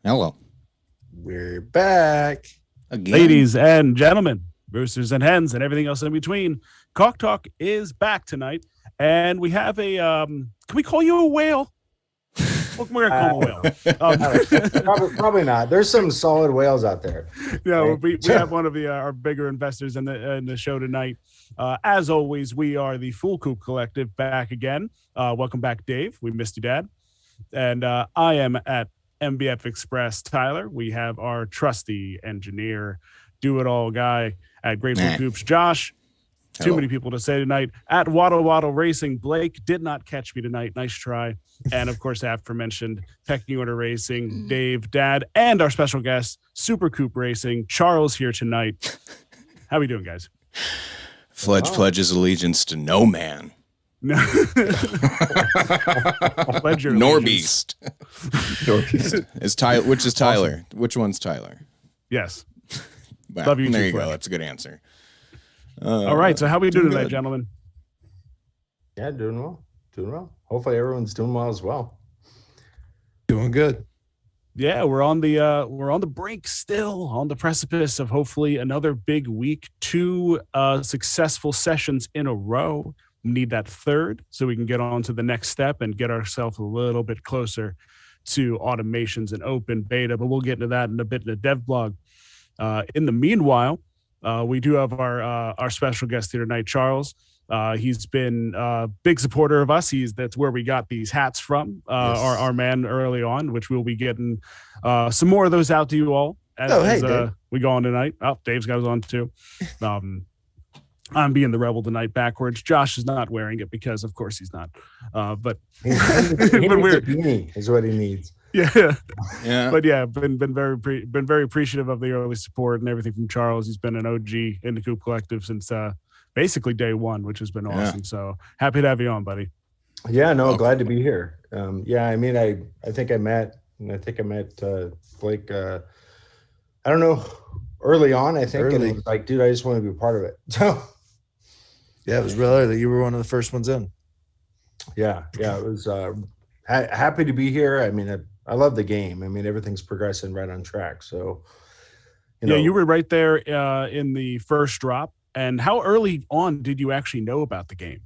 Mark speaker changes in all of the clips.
Speaker 1: Hello.
Speaker 2: We're back.
Speaker 1: Again.
Speaker 3: Ladies and gentlemen, roosters and hens and everything else in between, Cock Talk is back tonight. And we have a, can we call you a whale? We're going to call him a
Speaker 2: whale. Probably not. There's some solid whales out there.
Speaker 3: Yeah, right? we have one of our bigger investors in the show tonight. As always, we are the Coop Collective back again. Welcome back, Dave. We missed you, Dad. And I am at MBF Express, Tyler. We have our trusty engineer, do-it-all guy at Grateful Coops, Josh. Hello. Too many people to say tonight. At Waddle Waddle Racing, Blake did not catch me tonight. Nice try. And, of course, aforementioned Pecking Order Racing, Dave, Dad, and our special guest, Super Coop Racing, Charles, here tonight. How we doing, guys?
Speaker 1: Fledge pledges allegiance to no man.
Speaker 3: No.
Speaker 1: Norbeast. Is Tyler? Which is Tyler? Awesome. Which one's Tyler?
Speaker 3: Yes.
Speaker 1: Wow. Love you. There you go. That's a good answer.
Speaker 3: All right. So how are we doing tonight, gentlemen?
Speaker 2: Yeah, doing well. Doing well. Hopefully everyone's doing well as well.
Speaker 4: Doing good.
Speaker 3: Yeah, we're on the brink still, on the precipice of hopefully another big week. 2 successful sessions in a row. We need that third so we can get on to the next step and get ourselves a little bit closer to automations and open beta. But we'll get into that in a bit in the dev blog. In the meanwhile, we do have our special guest here tonight, Charles. He's been a big supporter of us. That's where we got these hats from, yes. our man early on, which we'll be getting some more of those out to you all as we go on tonight. Oh, Dave's got his on too. I'm being the rebel tonight backwards. Josh is not wearing it because, of course, he's not. But
Speaker 2: he needs a beanie is what he needs.
Speaker 3: Yeah. But yeah, been very appreciative of the early support and everything from Charles. He's been an OG in the Coop Collective since basically day one, which has been awesome. So happy to have you on, buddy.
Speaker 2: Yeah, no, glad to be here. I mean, I think I met Blake. I don't know, early on. I think and it was like, dude, I just want to be a part of it. So
Speaker 4: yeah, it was real early. You were one of the first ones in.
Speaker 2: Yeah, it was happy to be here. I mean, I love the game. I mean, everything's progressing right on track. So
Speaker 3: you were right there in the first drop. And how early on did you actually know about the game?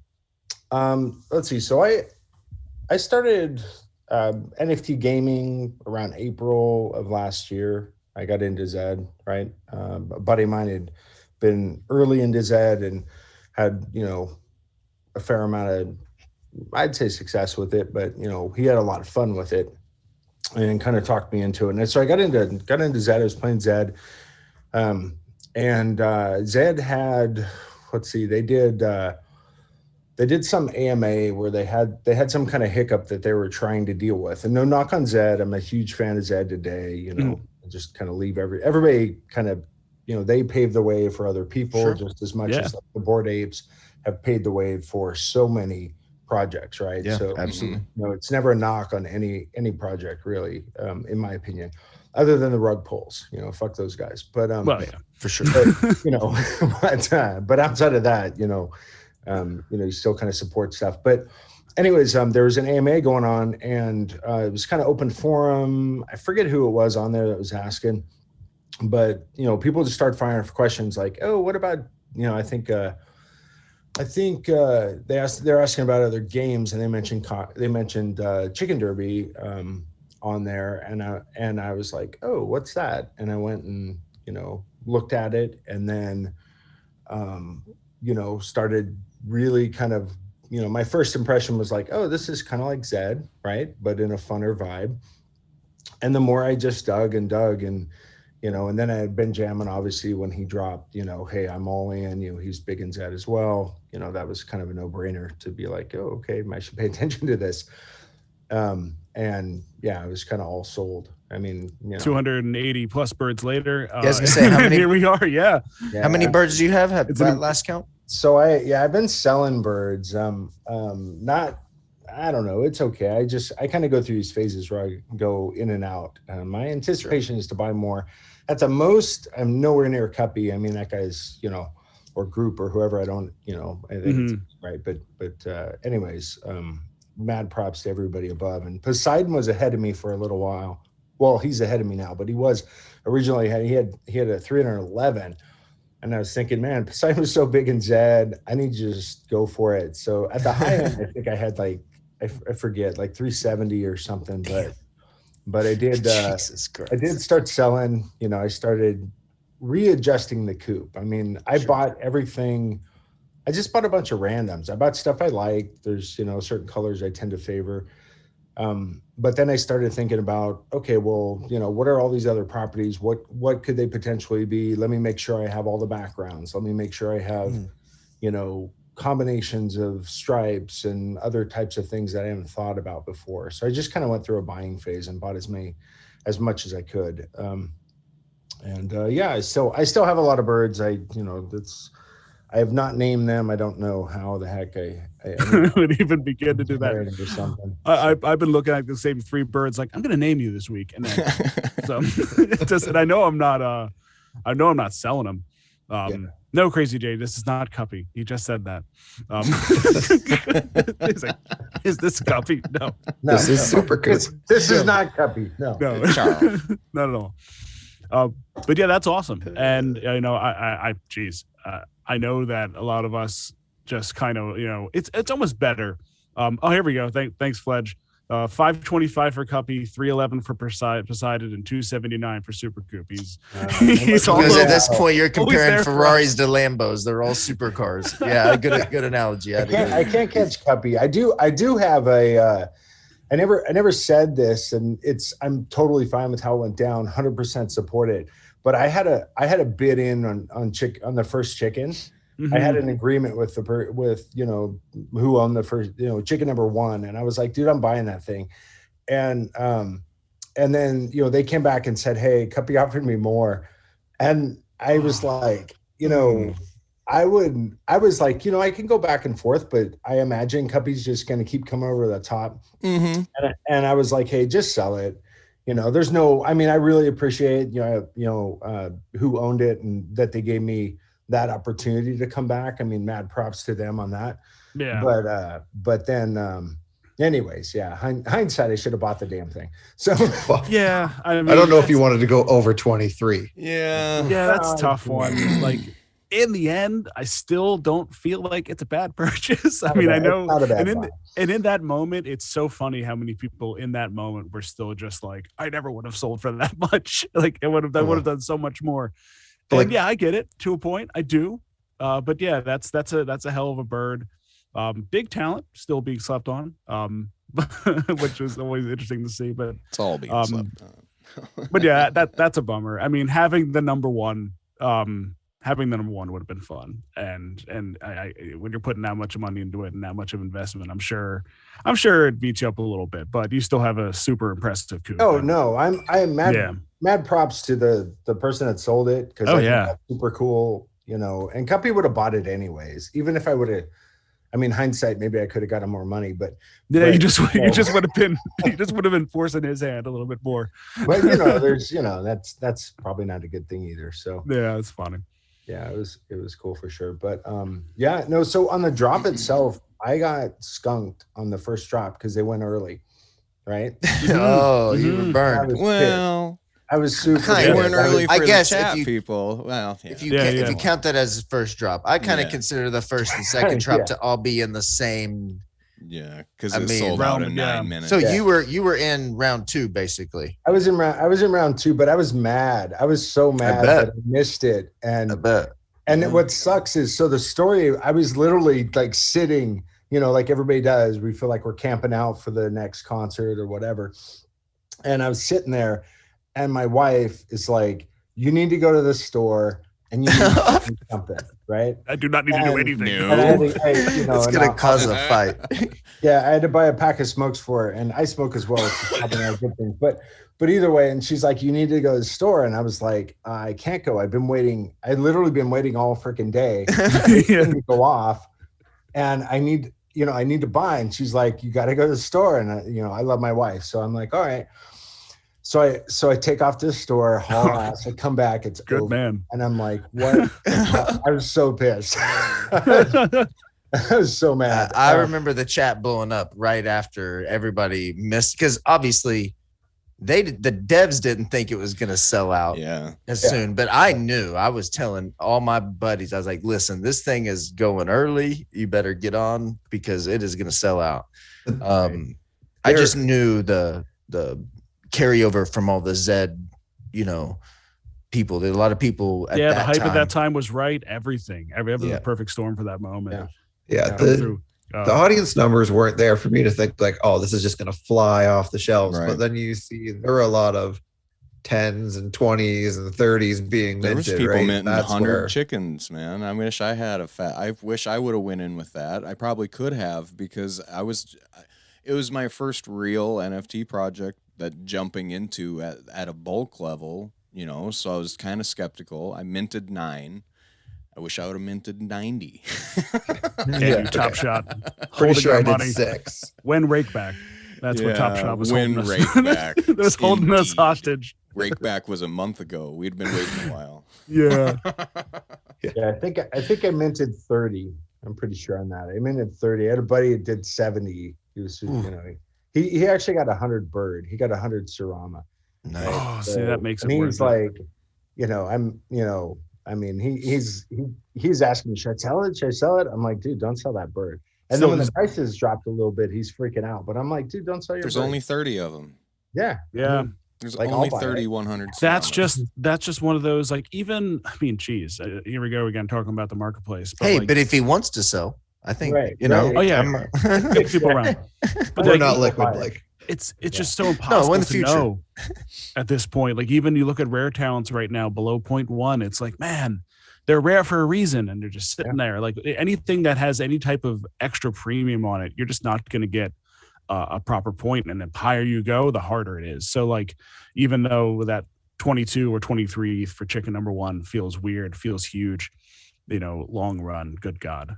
Speaker 2: Let's see. So I started NFT gaming around April of last year. I got into Zed, right? A buddy of mine had been early into Zed and had, a fair amount of, I'd say, success with it, but, he had a lot of fun with it and kind of talked me into it. And so I got into Zed. I was playing Zed. And Zed had, they did some AMA where they had some kind of hiccup that they were trying to deal with. And no knock on Zed. I'm a huge fan of Zed today, just kind of leave everybody kind of, they paved the way for other people just as much as the Bored Apes have paved the way for so many projects, right?
Speaker 4: Yeah,
Speaker 2: so
Speaker 4: absolutely.
Speaker 2: It's never a knock on any project really, in my opinion. Other than the rug pulls, fuck those guys. But
Speaker 4: for sure.
Speaker 2: But, but outside of that, you still kind of support stuff. But anyways, there was an AMA going on, and it was kind of open forum. I forget who it was on there that was asking, but people just start firing for questions like, oh, what about I think they're asking about other games, and they mentioned Chicken Derby. On there, and I was like, oh, what's that? And I went and looked at it, and then started really kind of my first impression was like, oh, this is kind of like Zed, right? But in a funner vibe. And the more I just dug and and then I had been jamming obviously when he dropped, hey, I'm all in, he's big in Zed as well. That was kind of a no-brainer to be like, oh, okay, I should pay attention to this. And yeah, I was kind of all sold. I mean,
Speaker 3: 280 plus birds later.
Speaker 4: I was gonna say, how many?
Speaker 3: Here we are. Yeah.
Speaker 4: How many birds do you have? That last count?
Speaker 2: So I've been selling birds. Not, I don't know. It's okay. I kind of go through these phases where I go in and out. My anticipation is to buy more. At the most, I'm nowhere near Cuppy. I mean, that guy's, or Group or whoever. I don't, I think it's right. But anyways, mad props to everybody above. And Poseidon was ahead of me for a little while. well, he's ahead of me now, but he was originally he had a 311. And I was thinking, man, Poseidon was so big in Zed, I need to just go for it. So at the high end, I think I had like, I forget, like 370 or something, but I did,
Speaker 4: Jesus Christ.
Speaker 2: I did start selling, I started readjusting the coop. I mean, I bought everything. I just bought a bunch of randoms. I bought stuff I like. There's, certain colors I tend to favor. But then I started thinking about, okay, well, what are all these other properties? What could they potentially be? Let me make sure I have all the backgrounds. Let me make sure I have, combinations of stripes and other types of things that I haven't thought about before. So I just kind of went through a buying phase and bought as much as I could. I still have a lot of birds. I have not named them. I don't know how the heck I
Speaker 3: would even begin to do that.
Speaker 2: Or something.
Speaker 3: I've been looking at the same 3 birds. Like, I'm going to name you this week, and then so it's just, and I know I'm not selling them. No, Crazy Jay, this is not Cuppy. He just said that. He's like, is this Cuppy? No,
Speaker 5: this is super good.
Speaker 2: This is not Cuppy. No,
Speaker 3: Charles. Not at all. But yeah, that's awesome. And I know that a lot of us just kind of, it's almost better. Here we go. Thanks, Fledge. 525 for Cuppy, 311 for Poseidon, and 279 for Super Coop. He's
Speaker 4: because at this point you're comparing Ferraris to Lambos. They're all supercars. Yeah, good analogy.
Speaker 2: I can't catch Cuppy. I do have a. I never said this, and I'm totally fine with how it went down. 100% support it. But I had a bid in on the first chicken. Mm-hmm. I had an agreement with who owned the first, chicken number 1. And I was like, dude, I'm buying that thing. And then, they came back and said, hey, Cuppy offered me more. And I was like, I was like, I can go back and forth, but I imagine Cuppy's just going to keep coming over the top. Mm-hmm. And I was like, hey, just sell it. There's no, I really appreciate, who owned it and that they gave me that opportunity to come back. Mad props to them on that. Yeah. But then, anyways, yeah, hindsight, I should have bought the damn thing. So
Speaker 3: yeah,
Speaker 5: I don't know if you wanted to go over 23.
Speaker 3: Yeah, that's a tough one. Like, in the end, I still don't feel like it's a bad purchase. I know, and in that moment, it's so funny how many people in that moment were still just like, I never would have sold for that much. Like, I would have done so much more. And yeah, I get it to a point. I do. But yeah, that's a hell of a bird. Big talent still being slept on, which is always interesting to see. But
Speaker 1: it's all being slept on.
Speaker 3: But yeah, that's a bummer. Having the number one would have been fun. And I when you're putting that much money into it and that much of investment, I'm sure it beats you up a little bit. But you still have a super impressive coup.
Speaker 2: Oh no, I am mad. Yeah. Mad props to the person that sold it, because think that's super cool, and Cuppy would have bought it anyways, even if I would have. Hindsight, maybe I could have gotten more money, but
Speaker 3: you just would have been forcing his hand a little bit more.
Speaker 2: But there's that's probably not a good thing either. So
Speaker 3: yeah, it's funny.
Speaker 2: Yeah, it was cool for sure. But so on the drop itself, I got skunked on the first drop because they went early, right?
Speaker 4: Oh, you were burned.
Speaker 2: I was super.
Speaker 1: They weren't early for
Speaker 4: the
Speaker 1: chat people. Well, yeah.
Speaker 4: If you count that as the first drop, I kind of consider the first and second drop to all be in the same.
Speaker 1: Yeah, because it sold out in 9 minutes.
Speaker 4: So you were in round 2 basically.
Speaker 2: I was in round 2, but I was mad. I was so mad that I missed it. And I bet. And what sucks is, so the story, I was literally like sitting, like everybody does. We feel like we're camping out for the next concert or whatever. And I was sitting there. And my wife is like, you need to go to the store and you need to do something, right?
Speaker 3: I do not need to do anything.
Speaker 4: It's going to cause a fight.
Speaker 2: Yeah, I had to buy a pack of smokes for her, and I smoke as well, which is probably not a good thing. But either way, and she's like, you need to go to the store. And I was like, I can't go. I've been waiting. I literally been waiting all freaking day to go off. And I need to buy. And she's like, you got to go to the store. And I love my wife. So I'm like, all right. So I take off to the store, haul ass. I come back, it's
Speaker 3: good,
Speaker 2: over.
Speaker 3: Man.
Speaker 2: And I'm like, what? I was so pissed. I was so mad.
Speaker 4: I remember the chat blowing up right after everybody missed, because obviously the devs didn't think it was going to sell out as soon, but I knew. I was telling all my buddies, I was like, listen, this thing is going early. You better get on because it is going to sell out. I just knew the carryover from all the Zed, people. There were a lot of people at that
Speaker 3: the hype
Speaker 4: time.
Speaker 3: at that time was right. Everything was the perfect storm for that moment.
Speaker 5: The audience numbers weren't there for me to think like, oh, this is just going to fly off the shelves.
Speaker 1: Right.
Speaker 5: But then you see there were a lot of 10s and 20s and 30s being minted.
Speaker 1: There was people
Speaker 5: right?
Speaker 1: minting
Speaker 5: That's
Speaker 1: 100
Speaker 5: where...
Speaker 1: chickens, man. I wish I had I wish I would have went in with that. I probably could have because it was my first real NFT project that jumping into at a bulk level, so I was kind of skeptical. I minted 9. I wish I would have minted 90.
Speaker 3: Top Shot.
Speaker 5: Pretty sure I did 6.
Speaker 3: When Rakeback. That's what Top Shot was holding us.
Speaker 1: Rakeback.
Speaker 3: It was holding us hostage.
Speaker 1: Rakeback was a month ago. We'd been waiting a while.
Speaker 3: Yeah.
Speaker 2: I think I minted 30. I'm pretty sure on that. I minted 30. I had a buddy that did 70. He was, he actually got 100 bird. He got 100 Surama.
Speaker 4: Nice.
Speaker 3: Oh, see, that makes it
Speaker 2: worth it.
Speaker 3: He's
Speaker 2: like, he's asking me, should I sell it? Should I sell it? I'm like, dude, don't sell that bird. And then when the prices dropped a little bit, he's freaking out. But I'm like, dude, don't sell your
Speaker 1: There's
Speaker 2: bird.
Speaker 1: only 30 of them.
Speaker 2: Yeah.
Speaker 1: There's
Speaker 2: Like,
Speaker 1: only
Speaker 2: I'll buy
Speaker 1: 30
Speaker 2: it.
Speaker 1: 100.
Speaker 3: That's just one of those, like, even, geez, here we go again talking about the marketplace. But
Speaker 4: but if he wants to sell, I think,
Speaker 3: Oh, yeah. Take people around. But
Speaker 5: we're not liquid like.
Speaker 3: It's just so impossible to know at this point. Like, even you look at rare talents right now below 0.1, it's like, man, they're rare for a reason, and they're just sitting there. Like, anything that has any type of extra premium on it, you're just not going to get a proper point. And the higher you go, the harder it is. So, like, even though that 22 or 23 for chicken number 1 feels weird, feels huge, long run, good God.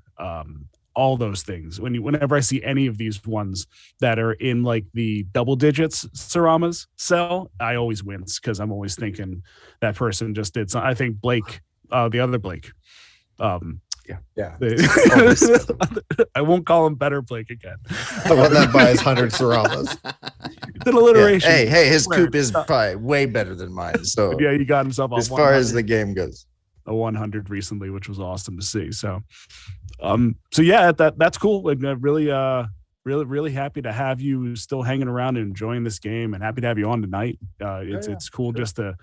Speaker 3: All those things. Whenever I see any of these ones that are in like the double digits Saramas sell, I always wince because I'm always thinking that person just did something. I think Blake, the other Blake. I won't call him Better Blake again.
Speaker 5: The one that buys 100 Saramas.
Speaker 3: It's an alliteration.
Speaker 4: Yeah. Hey, his Coop is probably way better than mine. So
Speaker 3: yeah, he got himself
Speaker 4: as far as the game goes.
Speaker 3: A 100 recently, which was awesome to see. So yeah, that's cool. Like, really happy to have you still hanging around and enjoying this game, and happy to have you on tonight. It's cool just to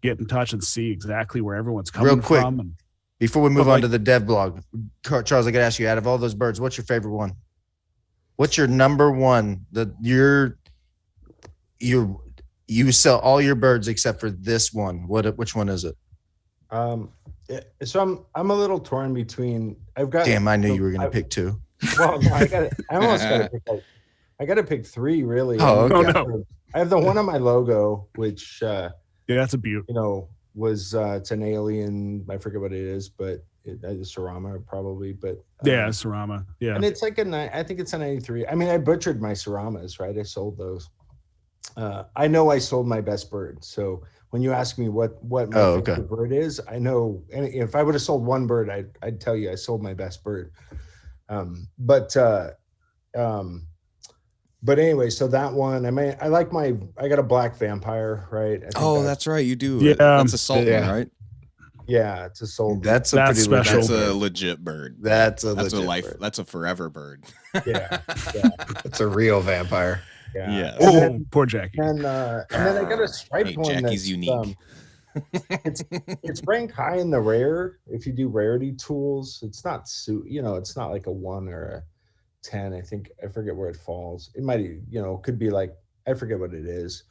Speaker 3: get in touch and see exactly where everyone's coming from. And
Speaker 4: before we move on to the dev blog, Charles, I got to ask you, out of all those birds, what's your favorite one? What's your number one? You sell all your birds except for this one. Which one is it?
Speaker 2: So I'm a little torn between. I've got.
Speaker 4: Damn, I knew you were going to pick 2.
Speaker 2: Well, no, I almost got to pick. I got to pick 3 really.
Speaker 4: Oh, okay.
Speaker 3: No.
Speaker 2: I have the one on my logo, which
Speaker 3: that's a beaut.
Speaker 2: Was it's an alien. I forget what it is, but it's Sarama probably. But
Speaker 3: Sarama. Yeah,
Speaker 2: and it's like I think it's a 93. I mean, I butchered my Saramas, right? I sold those. I know I sold my best bird, so. When you ask me what my favorite bird is, I know. And if I would have sold one bird, I'd tell you I sold my best bird. But anyway, so that one, I got a black vampire, right?
Speaker 1: That's right, you do.
Speaker 3: Yeah,
Speaker 1: that's a Sultan, right?
Speaker 2: Yeah, it's a Sultan.
Speaker 4: That's pretty
Speaker 3: special.
Speaker 1: That's a legit bird.
Speaker 4: That's a
Speaker 1: life.
Speaker 4: bird.
Speaker 1: That's a forever bird.
Speaker 2: Yeah.
Speaker 5: It's a real vampire.
Speaker 2: Yeah.
Speaker 3: Oh, poor Jackie.
Speaker 2: And then I got a striped one.
Speaker 1: Jackie's unique.
Speaker 2: It's ranked high in the rare. If you do rarity tools, it's not it's not like a 1 or a 10. I forget where it falls. It might, could be like, I forget what it is.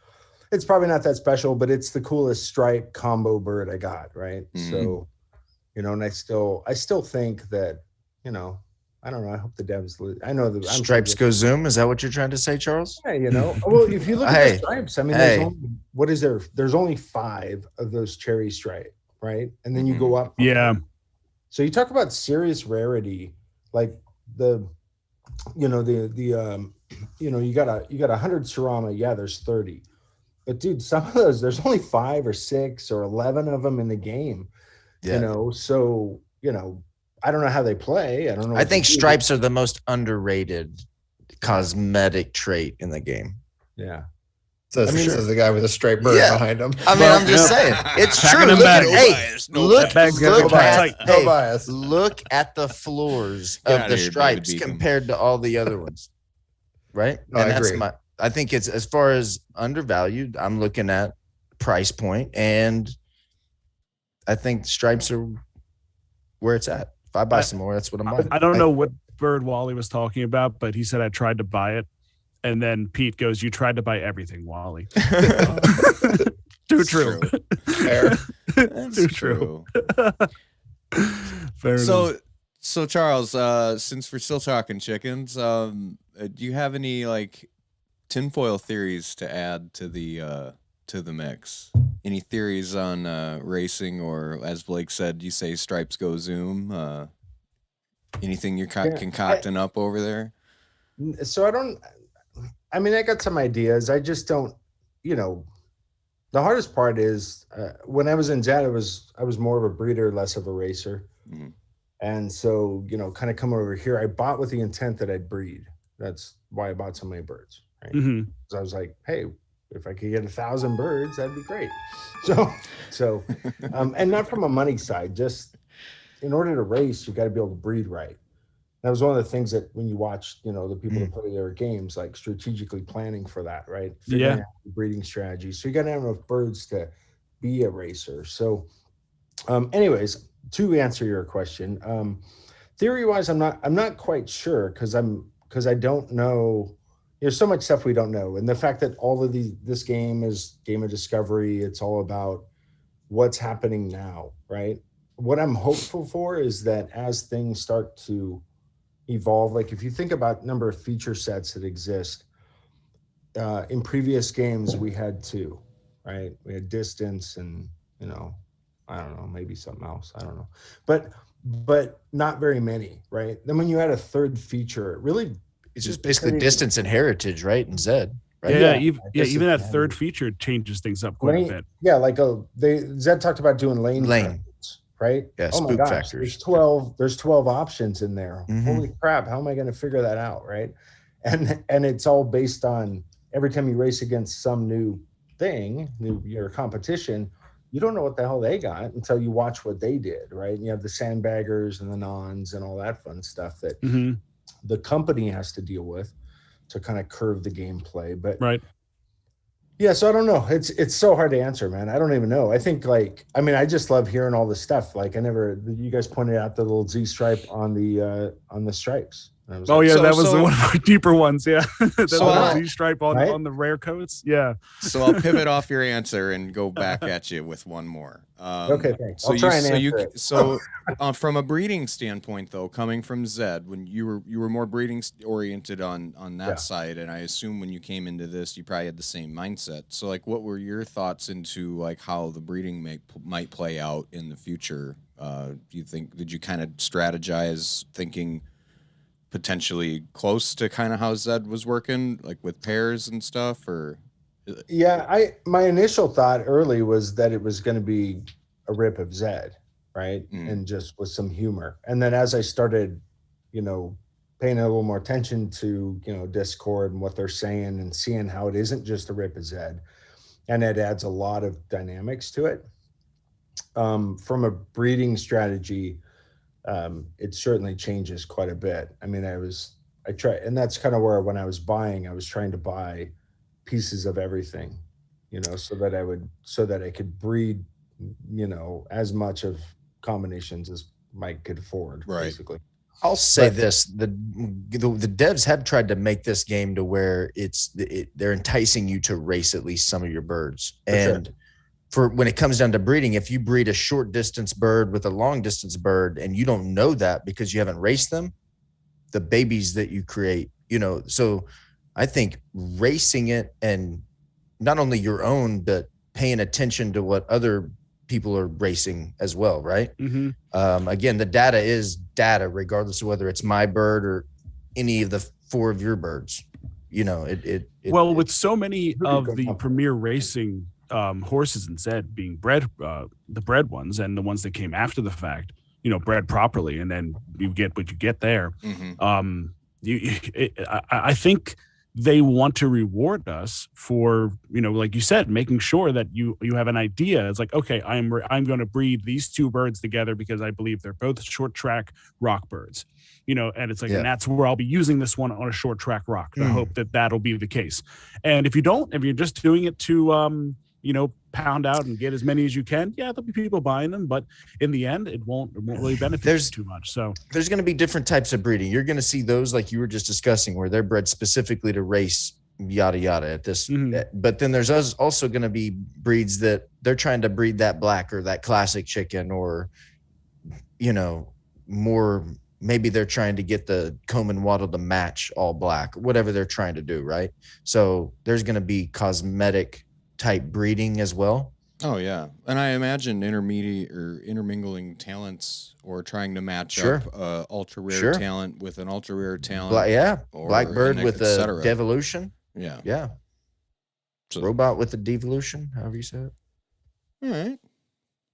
Speaker 2: It's probably not that special, but it's the coolest stripe combo bird I got, right?
Speaker 1: Mm-hmm.
Speaker 2: So, and I still think that, I don't know. I hope the devs. I know the
Speaker 4: stripes go zoom. Is that what you're trying to say, Charles?
Speaker 2: Yeah, Well, if you look at the stripes, I mean, there's only 5 of those cherry stripe, right? And then you go up.
Speaker 3: Yeah.
Speaker 2: So you talk about serious rarity, like you got 100 Surama. Yeah, there's 30, but dude, some of those there's only 5 or 6 or 11 of them in the game.
Speaker 4: Yeah.
Speaker 2: So I don't know how they play. I don't know.
Speaker 4: I think stripes are the most underrated cosmetic trait in the game.
Speaker 2: Yeah.
Speaker 5: Says the guy with a straight bird behind him.
Speaker 4: I mean, I'm just saying, it's true.
Speaker 3: Look
Speaker 4: look at the floors of the stripes compared to all the other ones, right?
Speaker 5: No,
Speaker 4: and
Speaker 5: I agree.
Speaker 4: I think it's, as far as undervalued, I'm looking at price point, and I think stripes are where it's at. If I buy some more, that's what I'm buying.
Speaker 3: I don't know what bird Wally was talking about, but he said I tried to buy it. And then Pete goes, "You tried to buy everything, Wally." Too true.
Speaker 1: Too true.
Speaker 3: Fair enough.
Speaker 1: So Charles, since we're still talking chickens, do you have any like tinfoil theories to add to the mix? Any theories on racing, or as Blake said, you say stripes go zoom? Anything you're concocting up over there?
Speaker 2: So I mean, I got some ideas. I just don't, the hardest part is when I was in Zed, I was more of a breeder, less of a racer. Mm-hmm. And so, kind of coming over here, I bought with the intent that I'd breed. That's why I bought so many birds. Right? Mm-hmm. So I was like, hey, if I could get 1,000 birds, that'd be great. So, and not from a money side, just in order to race, you got to be able to breed right. That was one of the things that when you watch, the people that play their games, like strategically planning for that, right? Figuring out the breeding strategy. So you got to have enough birds to be a racer. So, anyways, to answer your question, theory-wise, I'm not quite sure because I don't know. There's so much stuff we don't know, and the fact that all of this game is game of discovery. It's all about what's happening now, right? What I'm hopeful for is that as things start to evolve, like if you think about number of feature sets that exist, in previous games we had 2, right? We had distance and I don't know, maybe something else, I don't know, but not very many, right? Then when you add a third feature,
Speaker 4: it's just basically distance and heritage, right? And Zed, right?
Speaker 3: Even that third feature changes things up quite a bit.
Speaker 2: Yeah, like Zed talked about doing lane. Right?
Speaker 4: Yeah,
Speaker 2: oh my gosh, factors. There's 12 options in there. Mm-hmm. Holy crap, how am I going to figure that out, right? And it's all based on every time you race against some new thing, your competition, you don't know what the hell they got until you watch what they did, right? And you have the sandbaggers and the nons and all that fun stuff that the company has to deal with to kind of curve the gameplay. But yeah, so I don't know. It's so hard to answer, man. I don't even know. I think I just love hearing all this stuff. You guys pointed out the little Z stripe on the stripes.
Speaker 3: That was one of our deeper ones. Yeah. The Z stripe on the rare coats. Yeah.
Speaker 1: So I'll pivot off your answer and go back at you with one more.
Speaker 2: Okay, thanks. I'll try and answer it.
Speaker 1: So from a breeding standpoint, though, coming from Zed, when you were more breeding oriented on that side, and I assume when you came into this, you probably had the same mindset. So what were your thoughts into how the breeding might play out in the future? Did you kind of strategize thinking potentially close to kind of how Zed was working, like with pairs and stuff, or?
Speaker 2: Yeah, my initial thought early was that it was going to be a rip of Zed, right? And just with some humor. And then as I started, paying a little more attention to, Discord and what they're saying and seeing how it isn't just a rip of Zed, and it adds a lot of dynamics to it. From a breeding strategy, it certainly changes quite a bit. I mean, I try, and that's kind of where when I was buying, I was trying to buy pieces of everything, so that I could breed, as much of combinations as Mike could afford, basically.
Speaker 4: I'll say this: the devs have tried to make this game to where they're enticing you to race at least some of your birds, and for when it comes down to breeding, if you breed a short distance bird with a long distance bird and you don't know that because you haven't raced them, the babies that you create, so I think racing it, and not only your own, but paying attention to what other people are racing as well, right? Mm-hmm. Again, the data is data, regardless of whether it's my bird or any of the 4 of your birds.
Speaker 3: With so many of the premier racing horses in Zed being bred, the bred ones and the ones that came after the fact, bred properly, and then you get what you get there. Mm-hmm. I think they want to reward us for, like you said, making sure that you have an idea. It's like, okay, I'm going to breed these two birds together because I believe they're both short track rock birds, and it's like, and that's where I'll be using this one on a short track rock to hope that that'll be the case. And if you're just doing it to, pound out and get as many as you can, there'll be people buying them, but in the end, it won't really benefit you too much. So
Speaker 4: there's going to be different types of breeding. You're going to see those like you were just discussing, where they're bred specifically to race, yada yada. At this, but then there's also going to be breeds that they're trying to breed that black or that classic chicken, or more. Maybe they're trying to get the comb and wattle to match all black, whatever they're trying to do, right? So there's going to be cosmetic type breeding as well.
Speaker 1: Oh yeah, and I imagine intermediate or intermingling talents, or trying to match up ultra rare talent with an ultra rare talent.
Speaker 4: Blackbird with a devolution.
Speaker 1: Yeah.
Speaker 4: So, robot with a devolution, however you say it.
Speaker 1: All right.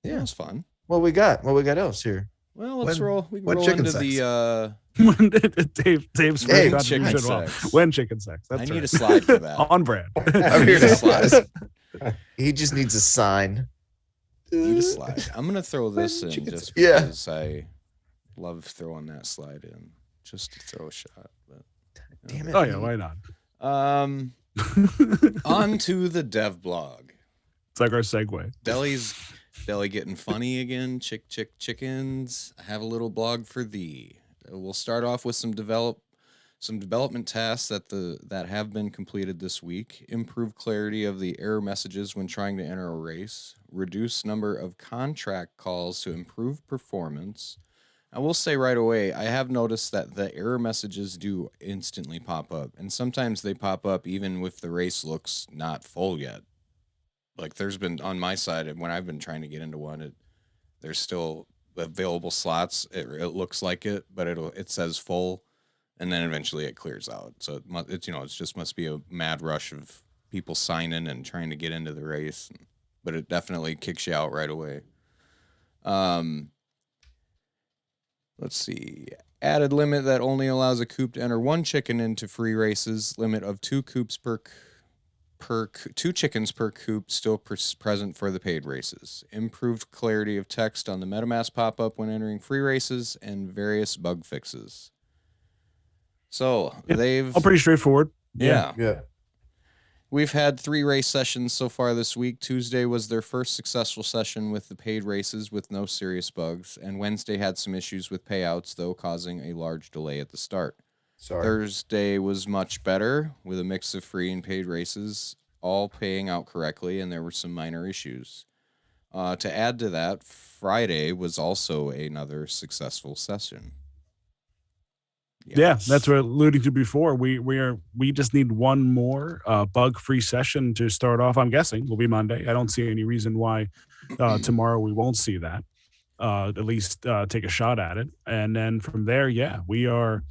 Speaker 1: Yeah, that's fun.
Speaker 4: What we got else here?
Speaker 1: Well, let's roll. We can roll into the
Speaker 3: Dave's
Speaker 1: chicken sex.
Speaker 3: When chicken sex.
Speaker 1: That's I need a slide for that.
Speaker 3: On brand.
Speaker 4: I'm here to slide. He just needs a sign.
Speaker 1: Need a slide. I'm gonna throw this in just because I love throwing that slide in, just to throw a shot. But
Speaker 3: damn it! Oh yeah, why not?
Speaker 1: On to the dev blog.
Speaker 3: It's like our segue.
Speaker 1: Deli getting funny again. Chickens. I have a little blog for thee. We'll start off with some development tasks that have been completed this week. Improve clarity of the error messages when trying to enter a race. Reduce number of contract calls to improve performance. I will say right away, I have noticed that the error messages do instantly pop up, and sometimes they pop up even if the race looks not full yet. Like there's been on my side when I've been trying to get into one, there's still available slots. It looks like it, but it says full, and then eventually it clears out. So it's it just must be a mad rush of people signing and trying to get into the race, but it definitely kicks you out right away. Let's see. Added limit that only allows a coop to enter one chicken into free races. Limit of 2 coops per 2 chickens per coop still present for the paid races. Improved clarity of text on the MetaMask pop-up when entering free races, and various bug fixes. So they've
Speaker 3: all pretty straightforward.
Speaker 1: Yeah. We've had 3 race sessions so far this week. Tuesday was their first successful session with the paid races with no serious bugs, and Wednesday had some issues with payouts, though causing a large delay at the start. Thursday was much better with a mix of free and paid races, all paying out correctly, and there were some minor issues. To add to that, Friday was also another successful session.
Speaker 3: Yes. Yeah, that's what I alluded to before. We just need one more bug-free session to start off. I'm guessing will be Monday. I don't see any reason why tomorrow we won't see that. At least take a shot at it, and then from there, we are.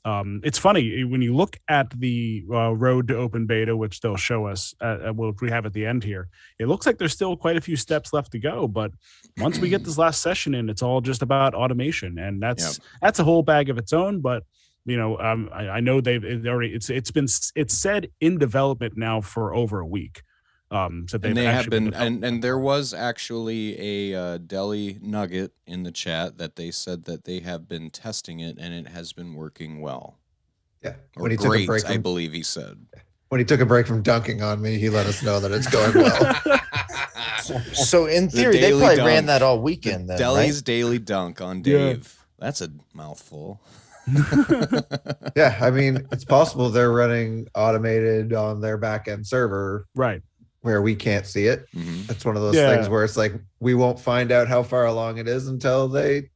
Speaker 3: It's funny when you look at the road to open beta, which they'll show us. We have at the end here. It looks like there's still quite a few steps left to go, but once we get this last session in, it's all just about automation, and that's a whole bag of its own. But I know it's said in development now for over a week. So
Speaker 1: they have been, and there was actually a deli nugget in the chat that they said that they have been testing it and it has been working well.
Speaker 5: Yeah,
Speaker 1: when he took a break, I believe he said.
Speaker 5: When he took a break from dunking on me, he let us know that it's going well.
Speaker 4: So in theory, they probably ran that all weekend. Then,
Speaker 1: Deli's daily dunk on Dave. Yeah. That's a mouthful.
Speaker 5: Yeah, I mean, it's possible they're running automated on their back end server,
Speaker 3: right?
Speaker 5: Where we can't see it. Mm-hmm. It's one of those things where it's like we won't find out how far along it is until they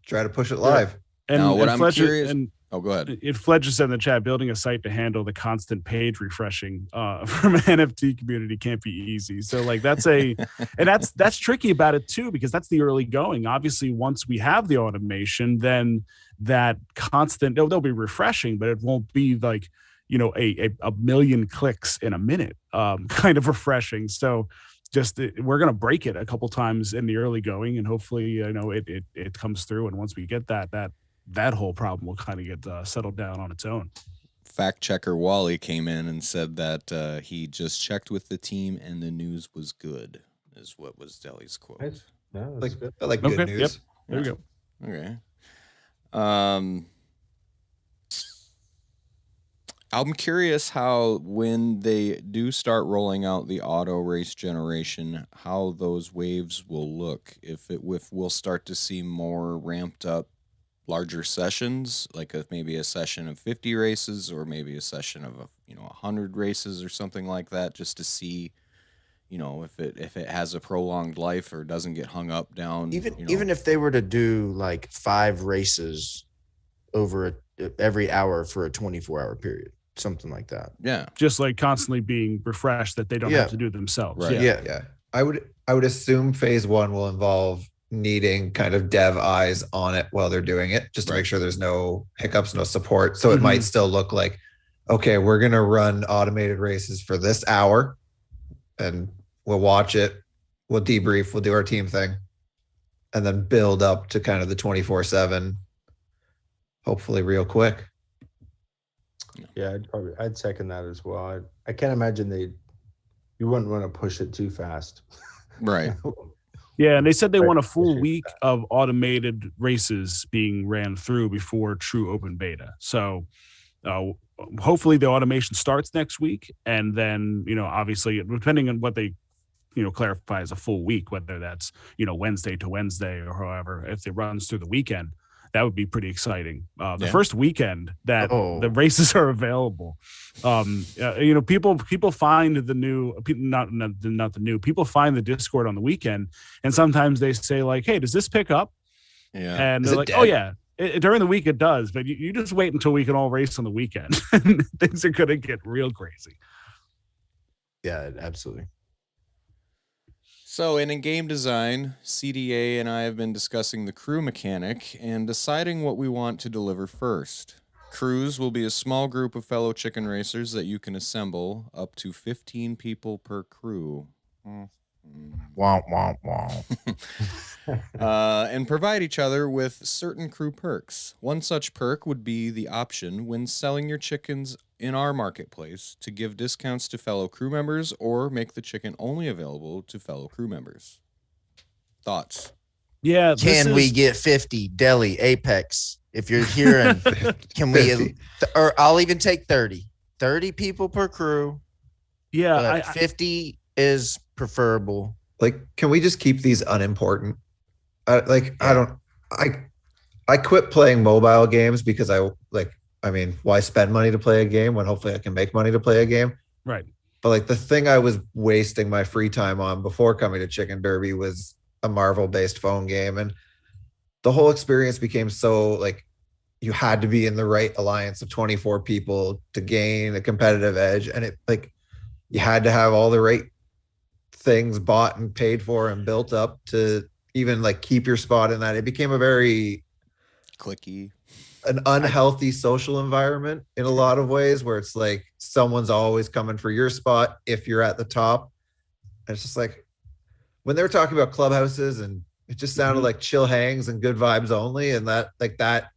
Speaker 5: try to push it live.
Speaker 3: And
Speaker 1: now, what I'm
Speaker 3: Fletcher,
Speaker 1: curious. Go ahead.
Speaker 3: Fletcher said in the chat, building a site to handle the constant page refreshing from an NFT community can't be easy. So like that's tricky about it too, because that's the early going. Obviously, once we have the automation, then that constant they'll be refreshing, but it won't be like a million clicks in a minute, kind of refreshing. So just we're going to break it a couple times in the early going, and hopefully, it comes through. And once we get that whole problem will kind of get settled down on its own.
Speaker 1: fact checker Wally came in and said that he just checked with the team and the news was good, is what was Deli's quote.
Speaker 2: Nice. No, that's good.
Speaker 5: I like good news.
Speaker 3: Yep. There you go.
Speaker 1: Okay. I'm curious how, when they do start rolling out the auto race generation, how those waves will look. If we'll start to see more ramped up, larger sessions, like maybe a session of 50 races, or maybe a session of 100 races or something like that, just to see, if it has a prolonged life or doesn't get hung up down.
Speaker 4: Even if they were to do like 5 races over every hour for a 24-hour period, something like that.
Speaker 1: Yeah.
Speaker 3: Just like constantly being refreshed that they don't have to do themselves.
Speaker 1: Right.
Speaker 4: Yeah.
Speaker 5: I would assume phase 1 will involve needing kind of dev eyes on it while they're doing it, just to make sure there's no hiccups, no support. So it might still look like, okay, we're going to run automated races for this hour and we'll watch it. We'll debrief. We'll do our team thing and then build up to kind of the 24/7, hopefully real quick.
Speaker 2: Yeah, I'd second that as well. I can't imagine you wouldn't want to push it too fast.
Speaker 1: Right.
Speaker 3: Yeah, and they said they want a full week of automated races being ran through before true open beta. So hopefully the automation starts next week, and then obviously depending on what they clarify as a full week, whether that's Wednesday to Wednesday or however, if it runs through the weekend, that would be pretty exciting. The first weekend that the races are available, people find the new, not the new, people find the Discord on the weekend, and sometimes they say like, "Hey, does this pick up?"
Speaker 1: Yeah,
Speaker 3: and they're like, dead? "Oh yeah." During the week it does, but you just wait until we can all race on the weekend. Things are gonna get real crazy.
Speaker 4: Yeah, absolutely.
Speaker 1: So in game design, CDA and I have been discussing the crew mechanic and deciding what we want to deliver first. Crews will be a small group of fellow chicken racers that you can assemble, up to 15 people per crew.
Speaker 4: Womp, womp, womp.
Speaker 1: And provide each other with certain crew perks. One such perk would be the option when selling your chickens in our marketplace to give discounts to fellow crew members or make the chicken only available to fellow crew members. Thoughts?
Speaker 3: Yeah.
Speaker 4: Can we get 50 Deli Apex? If you're hearing, can we, or I'll even take 30 people per crew.
Speaker 3: Yeah.
Speaker 4: 50 is preferable.
Speaker 5: Like, can we just keep these unimportant? I quit playing mobile games because why spend money to play a game when hopefully I can make money to play a game?
Speaker 3: Right.
Speaker 5: But like the thing I was wasting my free time on before coming to Chicken Derby was a Marvel-based phone game. And the whole experience became so like you had to be in the right alliance of 24 people to gain a competitive edge. And it like you had to have all the right things bought and paid for and built up to even like keep your spot in that. It became a very
Speaker 1: clicky,
Speaker 5: an unhealthy social environment in a lot of ways, where it's like someone's always coming for your spot if you're at the top. And it's just like when they were talking about clubhouses, and it just sounded like chill hangs and good vibes only, and that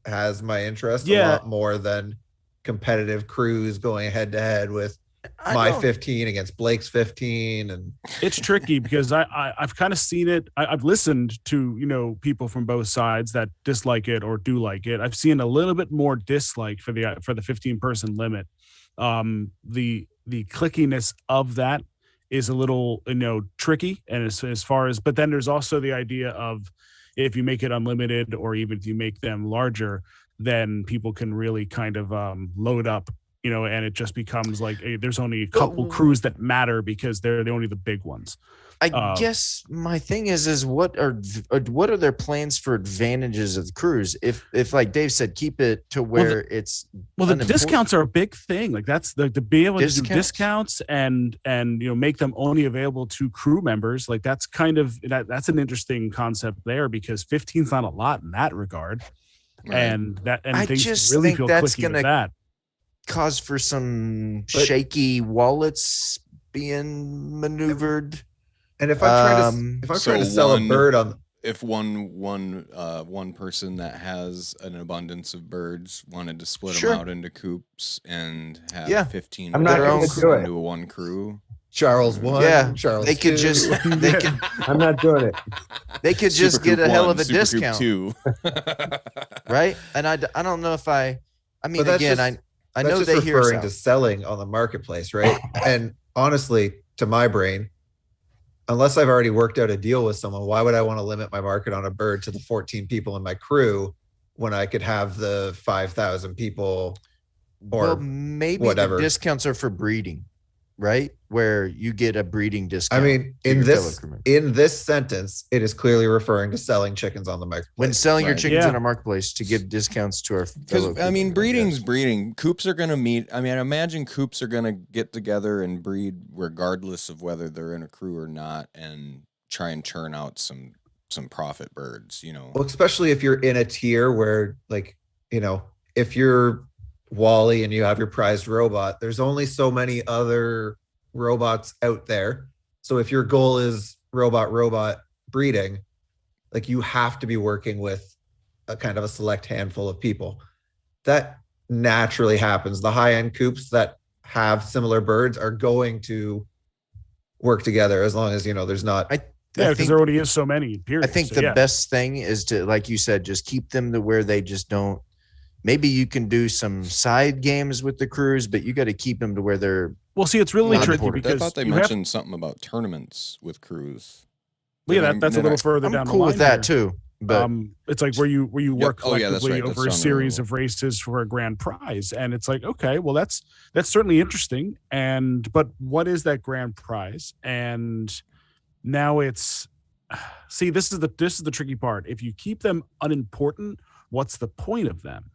Speaker 5: has my interest a lot more than competitive crews going head to head with my 15 against Blake's 15. And
Speaker 3: it's tricky because I've kind of seen it. I've listened to people from both sides that dislike it or do like it. I've seen a little bit more dislike for the 15 person limit. The clickiness of that is a little tricky, and as far as, but then there's also the idea of if you make it unlimited or even if you make them larger, then people can really kind of load up. And it just becomes like there's only a couple crews that matter because they're only the big ones.
Speaker 4: I guess my thing is what are their plans for advantages of the crews? If like Dave said, keep it to where it's
Speaker 3: the discounts are a big thing. Like that's the be able to do discounts and make them only available to crew members. Like that's kind of that's an interesting concept there because 15 is not a lot in that regard, right. and
Speaker 4: I
Speaker 3: things
Speaker 4: just
Speaker 3: really
Speaker 4: think
Speaker 3: feel
Speaker 4: that's
Speaker 3: clicky
Speaker 4: gonna
Speaker 3: with that.
Speaker 4: Cause for some shaky wallets being maneuvered.
Speaker 5: And if I'm trying to sell a bird on
Speaker 1: if one person that has an abundance of birds wanted to split them out into coops and have 15
Speaker 2: I'm not
Speaker 1: birds
Speaker 2: gonna do it.
Speaker 1: into one crew.
Speaker 5: Charles one,
Speaker 4: Yeah,
Speaker 5: Charles
Speaker 4: they could
Speaker 5: two.
Speaker 4: just they could
Speaker 2: I'm not doing it.
Speaker 4: they could just get a hell of a
Speaker 1: Super
Speaker 4: discount,
Speaker 1: Coop 2.
Speaker 4: right? And I don't know if I mean,
Speaker 5: But that's
Speaker 4: again,
Speaker 5: just-
Speaker 4: I
Speaker 5: That's
Speaker 4: know
Speaker 5: just
Speaker 4: they hear
Speaker 5: referring
Speaker 4: us
Speaker 5: to
Speaker 4: out.
Speaker 5: selling on the marketplace, right? And honestly, to my brain, unless I've already worked out a deal with someone, why would I want to limit my market on a bird to the 14 people in my crew when I could have the 5,000 people or
Speaker 4: Well, maybe
Speaker 5: whatever.
Speaker 4: the discounts are for breeding, right? Where you get a breeding
Speaker 5: I
Speaker 4: discount.
Speaker 5: mean,
Speaker 4: to
Speaker 5: in
Speaker 4: your fellow
Speaker 5: this
Speaker 4: crewmen.
Speaker 5: sentence, it is clearly referring to selling chickens on the marketplace.
Speaker 4: When selling your
Speaker 1: Right.
Speaker 4: chickens
Speaker 3: Yeah.
Speaker 4: in our marketplace to give discounts to our fellow
Speaker 1: Because I mean,
Speaker 4: crewmen,
Speaker 1: breeding's
Speaker 4: guess.
Speaker 1: breeding. Coops are gonna meet. I mean, I imagine coops are gonna get together and breed regardless of whether they're in a crew or not, and try and churn out some profit birds. You know.
Speaker 5: Well, especially if you're in a tier where, like, if you're Wally and you have your prized robot, there's only so many other robots out there. So if your goal is robot breeding, like, you have to be working with a kind of a select handful of people. That naturally happens. The high-end coops that have similar birds are going to work together as long as, there's not.
Speaker 4: I
Speaker 3: because
Speaker 4: think
Speaker 3: there already is so many. Period.
Speaker 4: I think
Speaker 3: So,
Speaker 4: the
Speaker 3: yeah.
Speaker 4: best thing is to, like you said, just keep them to where they just don't. Maybe you can do some side games with the crews, but you got to keep them to where they're.
Speaker 3: Well, see, it's really
Speaker 4: Not
Speaker 3: tricky
Speaker 4: important.
Speaker 1: I
Speaker 3: because
Speaker 1: thought they
Speaker 3: you have-
Speaker 1: mentioned something about tournaments with crews.
Speaker 3: well, yeah,
Speaker 1: Did I-
Speaker 3: that's a
Speaker 1: did
Speaker 3: little
Speaker 1: I-
Speaker 3: further
Speaker 4: I'm
Speaker 3: down the
Speaker 4: cool
Speaker 3: line.
Speaker 4: with that
Speaker 3: here.
Speaker 4: too, but
Speaker 3: It's like where you work
Speaker 1: Oh, yeah, that's
Speaker 3: collectively
Speaker 1: right. That's
Speaker 3: over a
Speaker 1: on the
Speaker 3: series
Speaker 1: rule.
Speaker 3: of races for a grand prize, and it's like, okay, well, that's certainly interesting. But what is that grand prize? And now it's this is the tricky part. If you keep them unimportant, what's the point of them?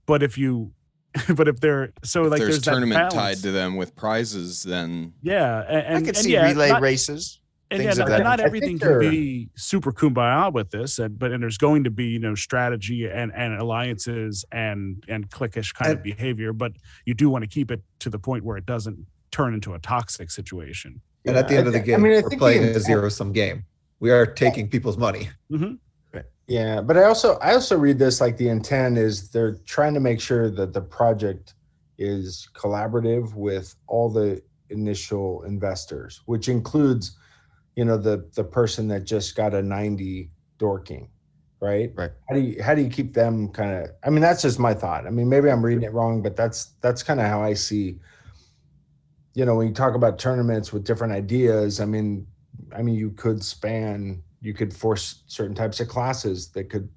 Speaker 3: But if they're so,
Speaker 1: If
Speaker 3: like,
Speaker 1: there's
Speaker 3: that
Speaker 1: tournament
Speaker 3: balance.
Speaker 1: tied to them with prizes, then
Speaker 3: Yeah, and
Speaker 4: I could
Speaker 3: and
Speaker 4: see
Speaker 3: yeah,
Speaker 4: relay
Speaker 3: not-
Speaker 4: races.
Speaker 3: And
Speaker 4: things
Speaker 3: yeah,
Speaker 4: of
Speaker 3: not,
Speaker 4: that
Speaker 3: not
Speaker 4: nature.
Speaker 3: everything can be super kumbaya with this, and there's going to be strategy and alliances and cliquish kind of behavior, but you do want to keep it to the point where it doesn't turn into a toxic situation.
Speaker 5: And at the end of the game,
Speaker 2: I
Speaker 5: we're
Speaker 2: think
Speaker 5: playing
Speaker 2: the
Speaker 5: a
Speaker 2: intent-
Speaker 5: zero-sum game. We are taking people's money.
Speaker 2: Yeah, but I also read this like the intent is they're trying to make sure that the project is collaborative with all the initial investors, which includes, the person that just got a 90 Dorking, right?
Speaker 4: Right.
Speaker 2: How do you keep them kind of? I mean, that's just my thought. I mean, maybe I'm reading it wrong, but that's kind of how I see. When you talk about tournaments with different ideas, I mean, you could force certain types of classes that could,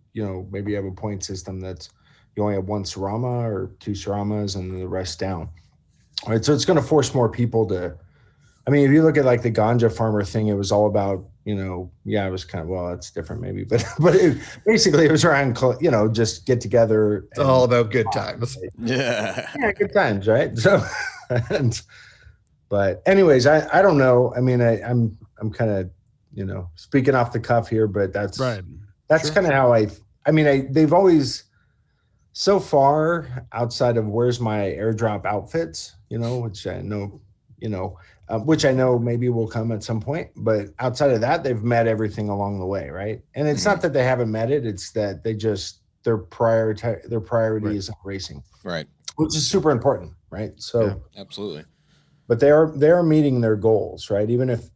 Speaker 2: maybe have a point system that's you only have one Sarama or two Saramas and then the rest down. All right. So it's going to force more people to, if you look at like the ganja farmer thing, it was all about, it was kind of, well, it's different maybe, but basically it was around, just get together.
Speaker 5: It's all about good times.
Speaker 1: yeah.
Speaker 2: Yeah, good times, right? So, but anyways, I don't know. I mean, I'm kind of, speaking off the cuff here, but that's
Speaker 3: Right.
Speaker 2: That's kind of how they've always, so far, outside of where's my airdrop outfits, which I know, which I know maybe will come at some point, but outside of that, they've met everything along the way, right? And it's not that they haven't met it; it's that their priority is racing,
Speaker 1: Right.
Speaker 2: which is super important, right? So,
Speaker 1: Absolutely.
Speaker 2: but they are meeting their goals, right? Even if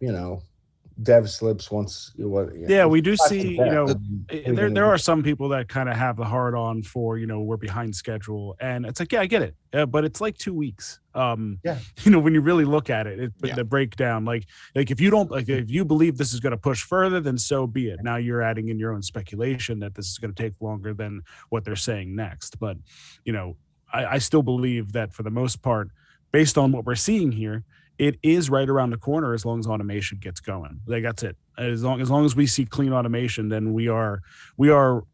Speaker 2: Dev slips once.
Speaker 3: Yeah, we do see,
Speaker 2: Dev.
Speaker 3: there are some people that kind of have the hard on for, we're behind schedule. And it's like, yeah, I get it. But it's like 2 weeks. When you really look at it, the breakdown, like if you don't, like, if you believe this is going to push further, then so be it. Now you're adding in your own speculation that this is going to take longer than what they're saying next. But, I still believe that for the most part, based on what we're seeing here, it is right around the corner as long as automation gets going. Like, that's it. As long as we see clean automation, then we are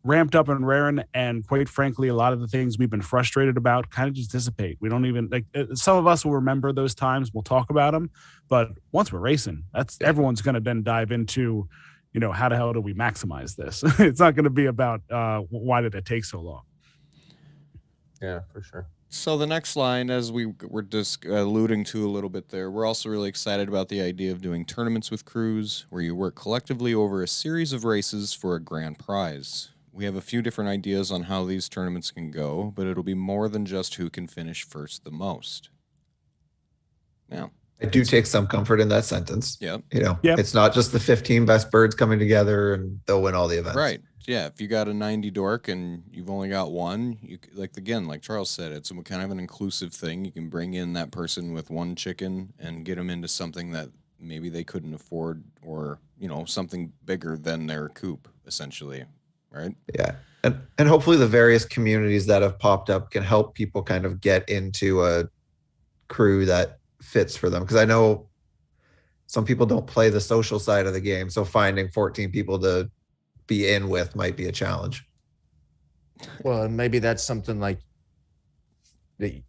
Speaker 3: ramped up and raring. And quite frankly, a lot of the things we've been frustrated about kind of just dissipate. We don't even some of us will remember those times. We'll talk about them, but once we're racing, everyone's going to then dive into, how the hell do we maximize this? It's not going to be about why did it take so long?
Speaker 2: Yeah, for sure.
Speaker 1: So the next line, as we were just alluding to a little bit there, we're also really excited about the idea of doing tournaments with crews where you work collectively over a series of races for a grand prize. We have a few different ideas on how these tournaments can go, but it'll be more than just who can finish first the most. Now,
Speaker 5: I do take some comfort in that sentence.
Speaker 1: Yep.
Speaker 5: It's not just the 15 best birds coming together and they'll win all the events.
Speaker 1: Right. Yeah, if you got a 90 dork and you've only got one, you like Charles said, it's kind of an inclusive thing. You can bring in that person with one chicken and get them into something that maybe they couldn't afford, or something bigger than their coop, essentially, right?
Speaker 5: Yeah, and hopefully the various communities that have popped up can help people kind of get into a crew that fits for them, because I know some people don't play the social side of the game, so finding 14 people to be in with might be a challenge.
Speaker 4: Well, and maybe that's something like that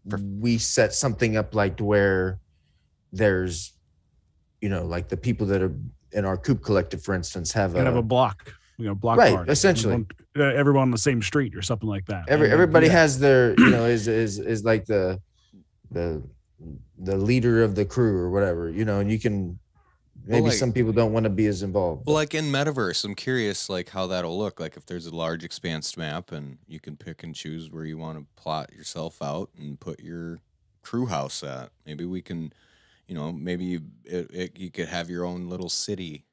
Speaker 4: we set something up like where there's, like the people that are in our Coop Collective, for instance, have
Speaker 3: a block, block
Speaker 4: right,
Speaker 3: party.
Speaker 4: essentially.
Speaker 3: Everyone on the same street or something like that.
Speaker 4: Everybody has their, is like the leader of the crew or whatever, and you can. Maybe some people don't want to be as involved.
Speaker 1: Well, like in Metaverse, I'm curious, like how that'll look. Like if there's a large expanse map and you can pick and choose where you want to plot yourself out and put your crew house at. Maybe we can, maybe you could have your own little city.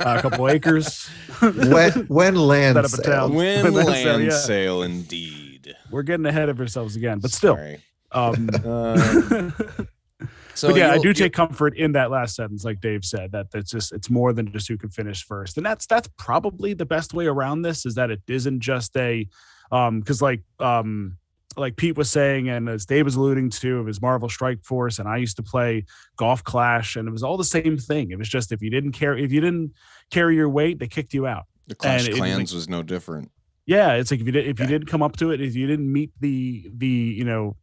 Speaker 3: A couple acres.
Speaker 5: when land sale.
Speaker 1: When land sale, indeed.
Speaker 3: We're getting ahead of ourselves again, but still.
Speaker 1: Sorry.
Speaker 3: So yeah, I do take comfort in that last sentence, like Dave said, that it's more than just who can finish first, and that's probably the best way around this, is that it isn't just because like Pete was saying, and as Dave was alluding to, of his Marvel Strike Force, and I used to play Golf Clash, and it was all the same thing. It was just if you didn't carry your weight, they kicked you out.
Speaker 1: The Clash Clans was no different.
Speaker 3: Yeah, it's like if you didn't come up to it, if you didn't meet the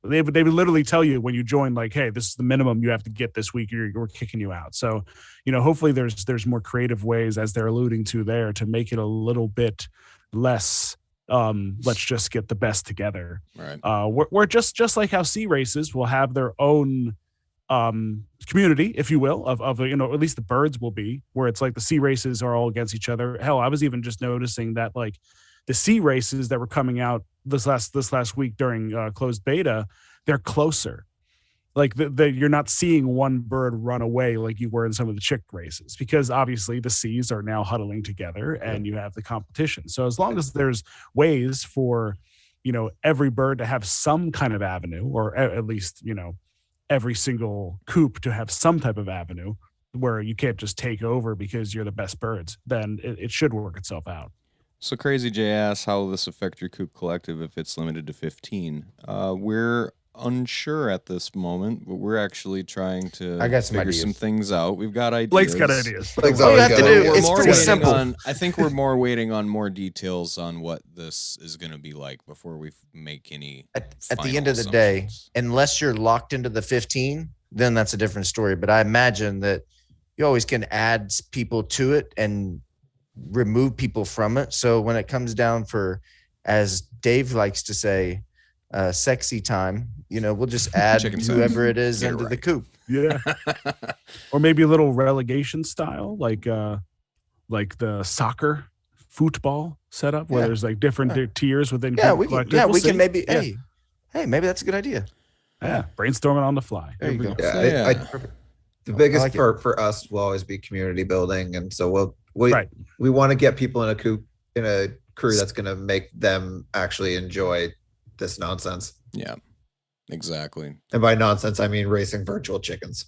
Speaker 3: they would literally tell you when you join, like, hey, this is the minimum you have to get this week, we're kicking you out. So, hopefully there's more creative ways, as they're alluding to there, to make it a little bit less let's just get the best together.
Speaker 1: Right.
Speaker 3: We're just like how C races will have their own community, if you will, of at least the birds will be, where it's like the C races are all against each other. Hell, I was even just noticing that like the C races that were coming out this last week during closed beta, they're closer. Like you're not seeing one bird run away like you were in some of the chick races, because obviously the C's are now huddling together and you have the competition. So as long as there's ways for, every bird to have some kind of avenue, or at least, every single coop to have some type of avenue where you can't just take over because you're the best birds, then it should work itself out.
Speaker 1: So Crazy J asks, how will this affect your Coop Collective if it's limited to 15? We're unsure at this moment, but we're actually trying to figure some things out. We've got ideas.
Speaker 3: Blake's got ideas.
Speaker 4: All you have to do, it's pretty simple.
Speaker 1: I think we're more waiting on more details on what this is going to be like before we make any
Speaker 4: at the end of the day, unless you're locked into the 15, then that's a different story. But I imagine that you always can add people to it and remove people from it. So when it comes down for, as Dave likes to say, sexy time, we'll just add whoever it is into the coop.
Speaker 3: Yeah. Or maybe a little relegation style, like the soccer football setup, where there's like different tiers within.
Speaker 4: We can maybe. Hey, maybe that's a good idea.
Speaker 3: Yeah, brainstorming on the fly.
Speaker 4: There you go.
Speaker 5: Yeah, the biggest part for us will always be community building, and so we want to get people in a crew that's going to make them actually enjoy this nonsense.
Speaker 1: Yeah, exactly.
Speaker 5: And by nonsense, I mean racing virtual chickens.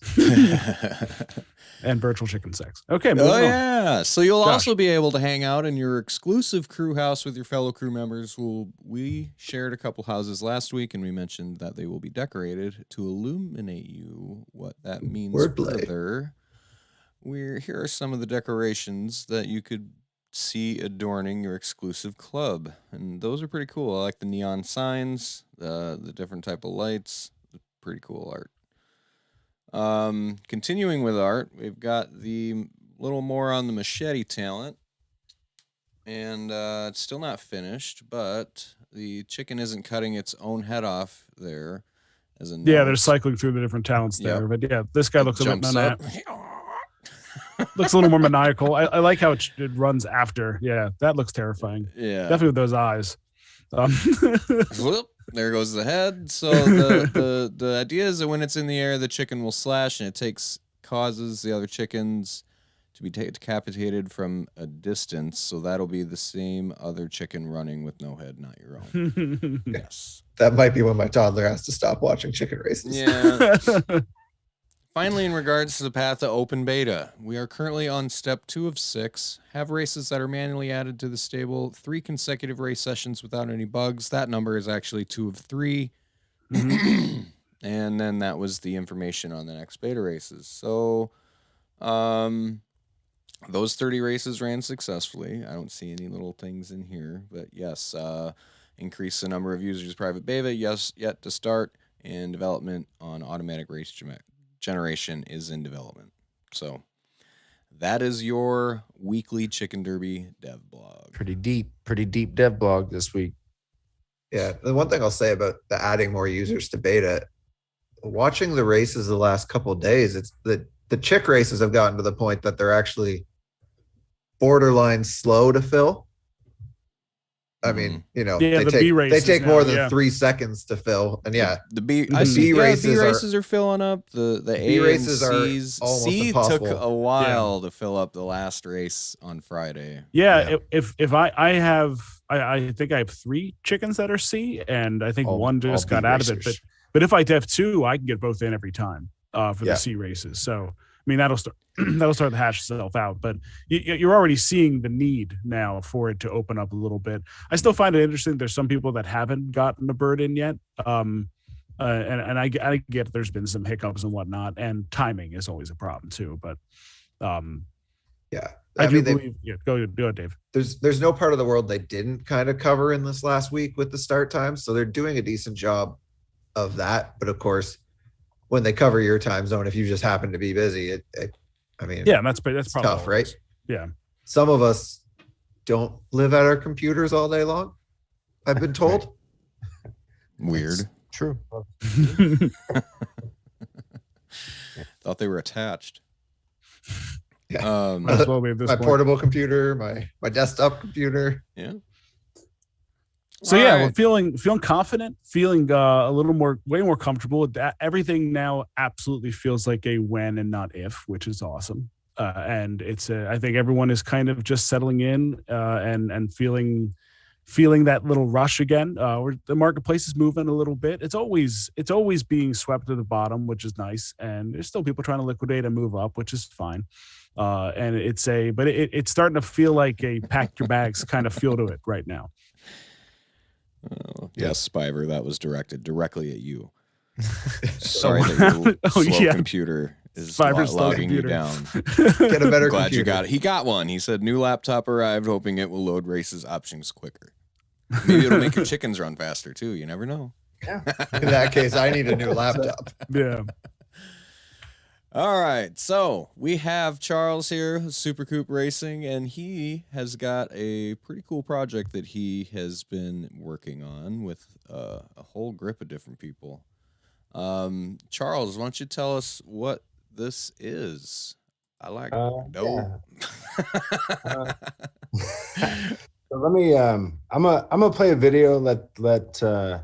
Speaker 3: And virtual chicken sex. Okay.
Speaker 1: Yeah. So you'll also be able to hang out in your exclusive crew house with your fellow crew members. We shared a couple houses last week, and we mentioned that they will be decorated to illuminate you what that means further. Here are some of the decorations that you could see adorning your exclusive club, and those are pretty cool. I like the neon signs, the different type of lights. Pretty cool art. Continuing with art, we've got the little more on the machete talent, and it's still not finished, but The chicken isn't cutting its own head off there. As a
Speaker 3: Yeah,
Speaker 1: note.
Speaker 3: they're cycling through the different talents there.
Speaker 1: Yep.
Speaker 3: But yeah, this guy looks a bit
Speaker 1: jumps up.
Speaker 3: looks a little more maniacal. I like how it runs after. Yeah, that looks terrifying.
Speaker 1: Yeah.
Speaker 3: Definitely with those eyes.
Speaker 1: Whoop, there goes the head. So the idea is that when it's in the air, the chicken will slash, and it causes the other chickens to be decapitated from a distance. So that'll be the same other chicken running with no head, not your own. Yes.
Speaker 5: That might be when my toddler has to stop watching chicken races.
Speaker 1: Yeah. Finally, in regards to the path to open beta, we are currently on step 2 of 6. Have races that are manually added to the stable. 3 consecutive race sessions without any bugs. That number is actually 2 of 3. And then that was the information on the next beta races. So, those 30 races ran successfully. I don't see any little things in here, but yes, increase the number of users private beta, yes, yet to start, and development on automatic race generation is in development. So that is your weekly Chicken Derby dev blog.
Speaker 4: Pretty deep dev blog this week.
Speaker 5: Yeah. The one thing I'll say about the adding more users to beta, watching the races the last couple of days, it's the chick races have gotten to the point that they're actually borderline slow to fill. I mean, you know,
Speaker 3: Yeah, the
Speaker 5: they
Speaker 3: B races
Speaker 5: take
Speaker 3: now,
Speaker 5: more than
Speaker 3: yeah.
Speaker 5: 3 seconds to fill, and yeah,
Speaker 1: The B
Speaker 5: I see
Speaker 1: B
Speaker 5: races
Speaker 1: races are filling up. The
Speaker 5: B
Speaker 1: A
Speaker 5: races
Speaker 1: and
Speaker 5: are
Speaker 1: C's.
Speaker 5: almost
Speaker 1: C
Speaker 5: impossible.
Speaker 1: took a while to fill up the last race on Friday.
Speaker 3: Yeah, if I think I have 3 chickens that are C, and I think one just got out of it. But if I have 2, I can get both in every time for the C races. So I mean that'll start to hash itself out. But you're already seeing the need now for it to open up a little bit. I still find it interesting. There's some people that haven't gotten a bird in yet. And I get there's been some hiccups and whatnot, and timing is always a problem too. But
Speaker 5: yeah,
Speaker 3: I do believe. Yeah, go ahead, Dave.
Speaker 5: There's no part of the world they didn't kind of cover in this last week with the start times, so they're doing a decent job of that. But of course, when they cover your time zone, if you just happen to be busy, I mean,
Speaker 3: yeah, that's probably
Speaker 5: tough, right?
Speaker 3: Yeah.
Speaker 5: Some of us don't live at our computers all day long, I've been told.
Speaker 1: Weird.
Speaker 4: True.
Speaker 1: Thought they were attached.
Speaker 5: Yeah.
Speaker 3: Might as well be at this
Speaker 5: My
Speaker 3: point.
Speaker 5: portable computer, my desktop computer.
Speaker 1: Yeah.
Speaker 3: So
Speaker 1: All
Speaker 3: yeah,
Speaker 1: right.
Speaker 3: we're feeling confident, feeling way more comfortable. Everything now absolutely feels like a when and not if, which is awesome. And it's I think everyone is kind of just settling in and feeling that little rush again. Where the marketplace is moving a little bit. It's always being swept to the bottom, which is nice. And there's still people trying to liquidate and move up, which is fine. And it's starting to feel like a pack your bags kind of feel to it right now.
Speaker 1: Oh, yes, Spiver, that was directed directly at you. Sorry that your slow computer is
Speaker 3: Spiver's slow
Speaker 1: logging
Speaker 3: computer.
Speaker 1: you down.
Speaker 5: Get a better
Speaker 1: Glad
Speaker 5: computer.
Speaker 1: you got it. He got one. He said, new laptop arrived, hoping it will load races options quicker. Maybe it'll make your chickens run faster, too. You never know.
Speaker 5: Yeah. In that case, I need a new laptop.
Speaker 3: Yeah.
Speaker 1: All right, so we have Charles here, Super Coop Racing, and he has got a pretty cool project that he has been working on with a whole grip of different people. Charles, why don't you tell us what this is? I like dope.
Speaker 2: Yeah. So let me I'm gonna play a video. Let me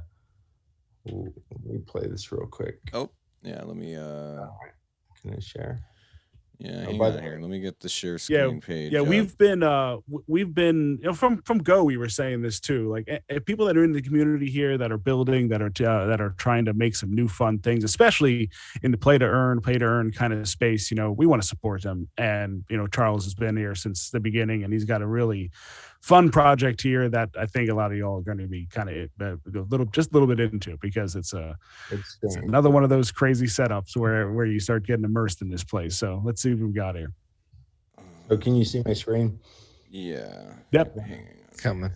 Speaker 2: play this real quick.
Speaker 1: Oh, yeah, let me
Speaker 2: Can I share?
Speaker 1: Yeah,
Speaker 2: Oh,
Speaker 1: hang
Speaker 2: by
Speaker 1: on
Speaker 2: the
Speaker 1: here.
Speaker 2: way-
Speaker 1: Let me get the share screen page.
Speaker 3: Yeah,
Speaker 1: up.
Speaker 3: we've been from Go. We were saying this too. Like people that are in the community here that are building, that are trying to make some new fun things, especially in the play to earn kind of space. You know, we want to support them. And you know, Charles has been here since the beginning, and he's got a really fun project here that I think a lot of y'all are going to be kind of a little bit into, because it's another one of those crazy setups where you start getting immersed in this place. So let's see what we've got here.
Speaker 2: So can you see my screen?
Speaker 1: Yeah.
Speaker 3: Yep.
Speaker 1: Hang on.
Speaker 4: Coming.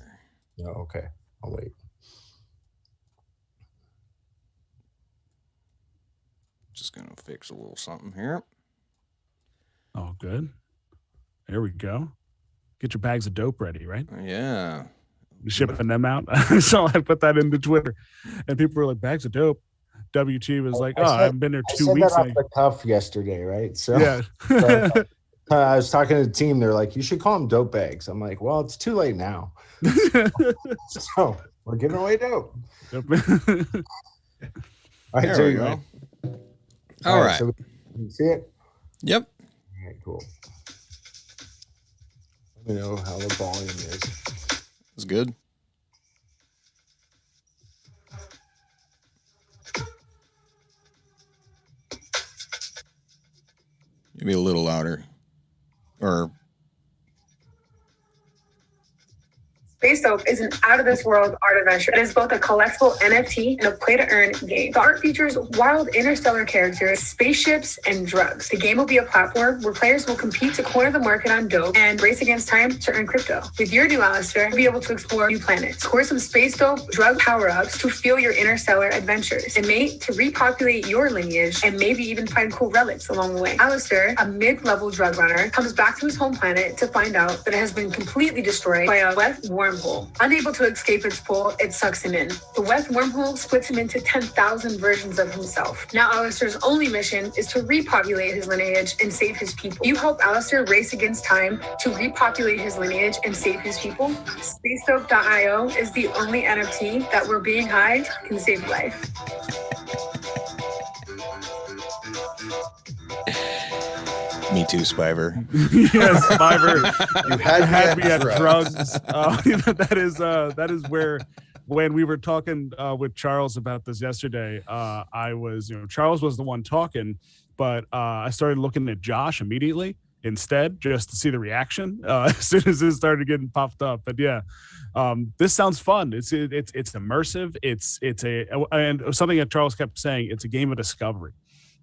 Speaker 2: No, okay. I'll wait.
Speaker 1: Just gonna fix a little something here.
Speaker 3: Oh, good. There we go. Get your bags of dope ready, right?
Speaker 1: Yeah.
Speaker 3: shipping them out. So I put that into Twitter, and people were like, "Bags of dope." WT was like, I haven't been there 2 weeks.
Speaker 2: I said that off the cuff yesterday, right? So
Speaker 3: yeah.
Speaker 2: I was talking to the team. They're like, "You should call them dope bags." I'm like, "Well, it's too late now." So we're giving away dope.
Speaker 3: Yep.
Speaker 2: All right,
Speaker 1: There we go. All right.
Speaker 2: So you see it?
Speaker 1: Yep.
Speaker 2: All right, cool. Let me know how the volume is.
Speaker 1: It's good. Maybe a little louder. Or
Speaker 6: Space Dope is an out-of-this-world art adventure. It is both a collectible NFT and a play-to-earn game. The art features wild interstellar characters, spaceships, and drugs. The game will be a platform where players will compete to corner the market on dope and race against time to earn crypto. With your new Alistair, you'll be able to explore new planets, score some space dope, drug power-ups to fuel your interstellar adventures, and mate to repopulate your lineage and maybe even find cool relics along the way. Alistair, a mid-level drug runner, comes back to his home planet to find out that it has been completely destroyed by a wet wormhole. Unable to escape its pull, it sucks him in. The wet wormhole splits him into 10,000 versions of himself. Now Alistair's only mission is to repopulate his lineage and save his people. You help Alistair race against time to repopulate his lineage and save his people? SpaceDope.io is the only NFT that, where being high can save life.
Speaker 1: Me too, Spiver.
Speaker 3: Yes, Spiver.
Speaker 5: You had
Speaker 3: me at drugs. That is where, when we were talking with Charles about this yesterday, I was, Charles was the one talking, but I started looking at Josh immediately instead, just to see the reaction as soon as it started getting popped up. But yeah, this sounds fun. It's immersive. It's and something that Charles kept saying, it's a game of discovery.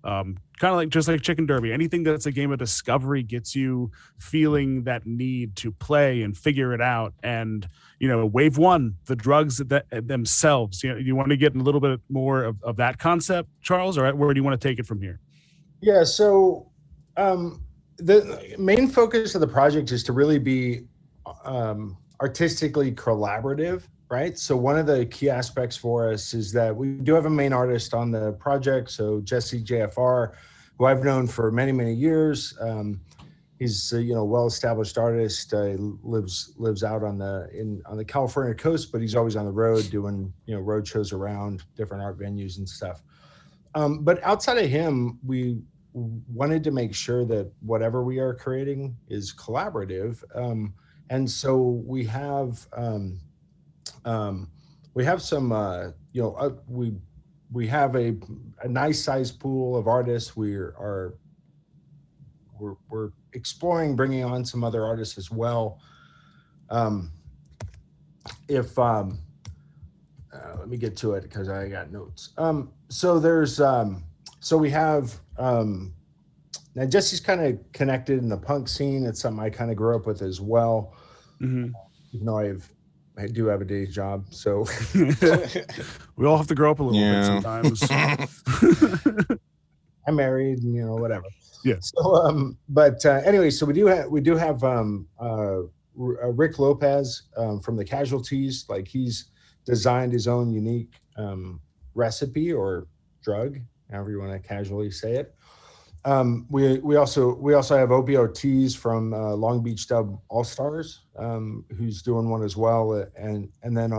Speaker 3: Kind of like just like Chicken Derby. Anything that's a game of discovery gets you feeling that need to play and figure it out. And wave one, the drugs that themselves. You want to get a little bit more of that concept, Charles, or where do you want to take it from here?
Speaker 2: Yeah. So the main focus of the project is to really be artistically collaborative. Right. So one of the key aspects for us is that we do have a main artist on the project. So Jesse JFR, who I've known for many, many years. He's a well-established artist. Lives out on the California coast, but he's always on the road doing road shows around different art venues and stuff. But outside of him, we wanted to make sure that whatever we are creating is collaborative. And so we have some, we have a nice sized pool of artists. We're exploring bringing on some other artists as well. Let me get to it because I got notes. So we have, now Jesse's kind of connected in the punk scene. It's something I kind of grew up with as well. Mm-hmm. Even though I do have a day job, so
Speaker 3: we all have to grow up a little bit sometimes.
Speaker 2: I'm married, and whatever.
Speaker 3: Yeah.
Speaker 2: So, anyway, so we do have Rick Lopez from the Casualties. Like, he's designed his own unique recipe or drug, however you want to casually say it. We also have OBOTs from Long Beach Dub All Stars, who's doing one as well, and then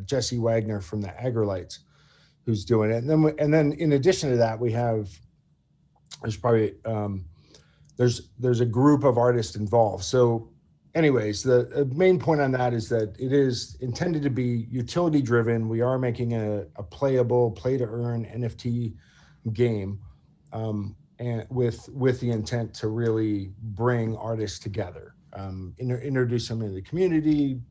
Speaker 2: Jesse Wagner from the Agrolites, who's doing it. And then in addition to that, we have there's a group of artists involved. So, anyways, the main point on that is that it is intended to be utility driven. We are making a playable, play to earn NFT game. And with the intent to really bring artists together, introduce them into the community,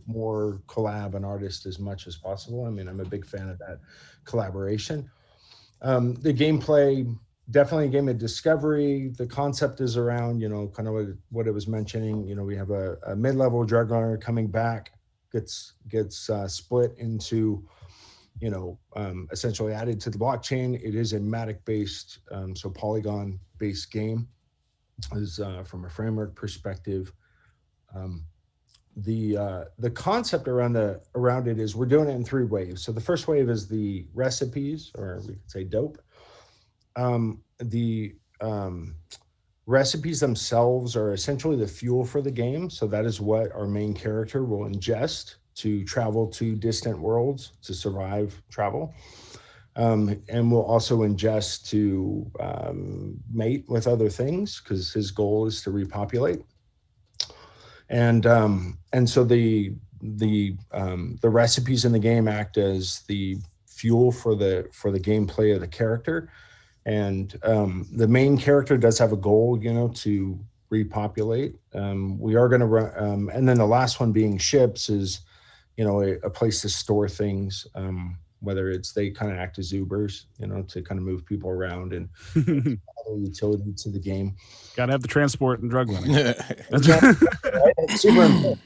Speaker 2: more collab and artists as much as possible. I mean, I'm a big fan of that collaboration. The gameplay, definitely a game of discovery. The concept is around, kind of what it was mentioning. We have a mid-level drug runner coming back, gets split into, essentially added to the blockchain. It is a Matic-based, so Polygon-based game, is from a framework perspective. the concept around it is we're doing it in 3 waves. So the first wave is the recipes, or we could say dope. The recipes themselves are essentially the fuel for the game. So that is what our main character will ingest to travel to distant worlds to survive travel. And we'll also ingest to mate with other things, because his goal is to repopulate. And so the recipes in the game act as the fuel for the gameplay of the character. And the main character does have a goal, to repopulate. We are going to run, and then the last one being ships is, a place to store things. Whether it's they kind of act as Ubers, to kind of move people around and other utility to the game.
Speaker 3: Got to have the transport and drug running.
Speaker 2: It's super important.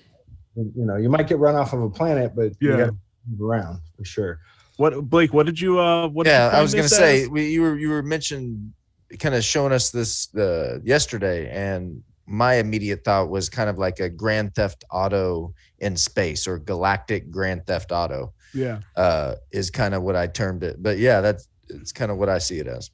Speaker 2: You might get run off of a planet, but you got to move around for sure.
Speaker 3: What, Blake? What did you?
Speaker 4: I was going to say you were mentioned, kind of showing us this yesterday, and my immediate thought was kind of like a Grand Theft Auto in space, or galactic Grand Theft Auto.
Speaker 3: Yeah,
Speaker 2: is
Speaker 4: kind of what I termed it. But yeah, it's kind of what I see it as.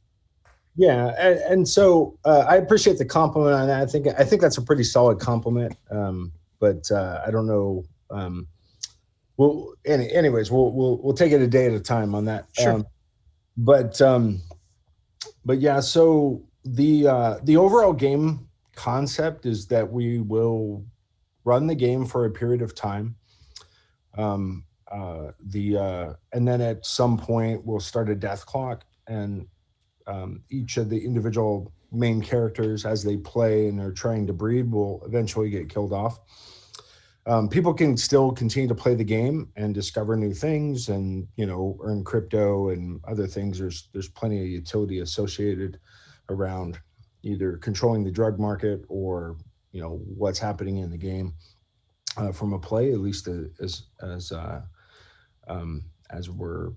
Speaker 2: Yeah, and so I appreciate the compliment on that. I think that's a pretty solid compliment. But I don't know. Well, anyways, we'll take it a day at a time on that.
Speaker 4: Sure.
Speaker 2: But yeah, so the overall game concept is that we will run the game for a period of time. And then at some point we'll start a death clock, and each of the individual main characters, as they play and they're trying to breed, will eventually get killed off. People can still continue to play the game and discover new things, and earn crypto and other things. There's plenty of utility associated around either controlling the drug market or what's happening in the game from a play, at least as we're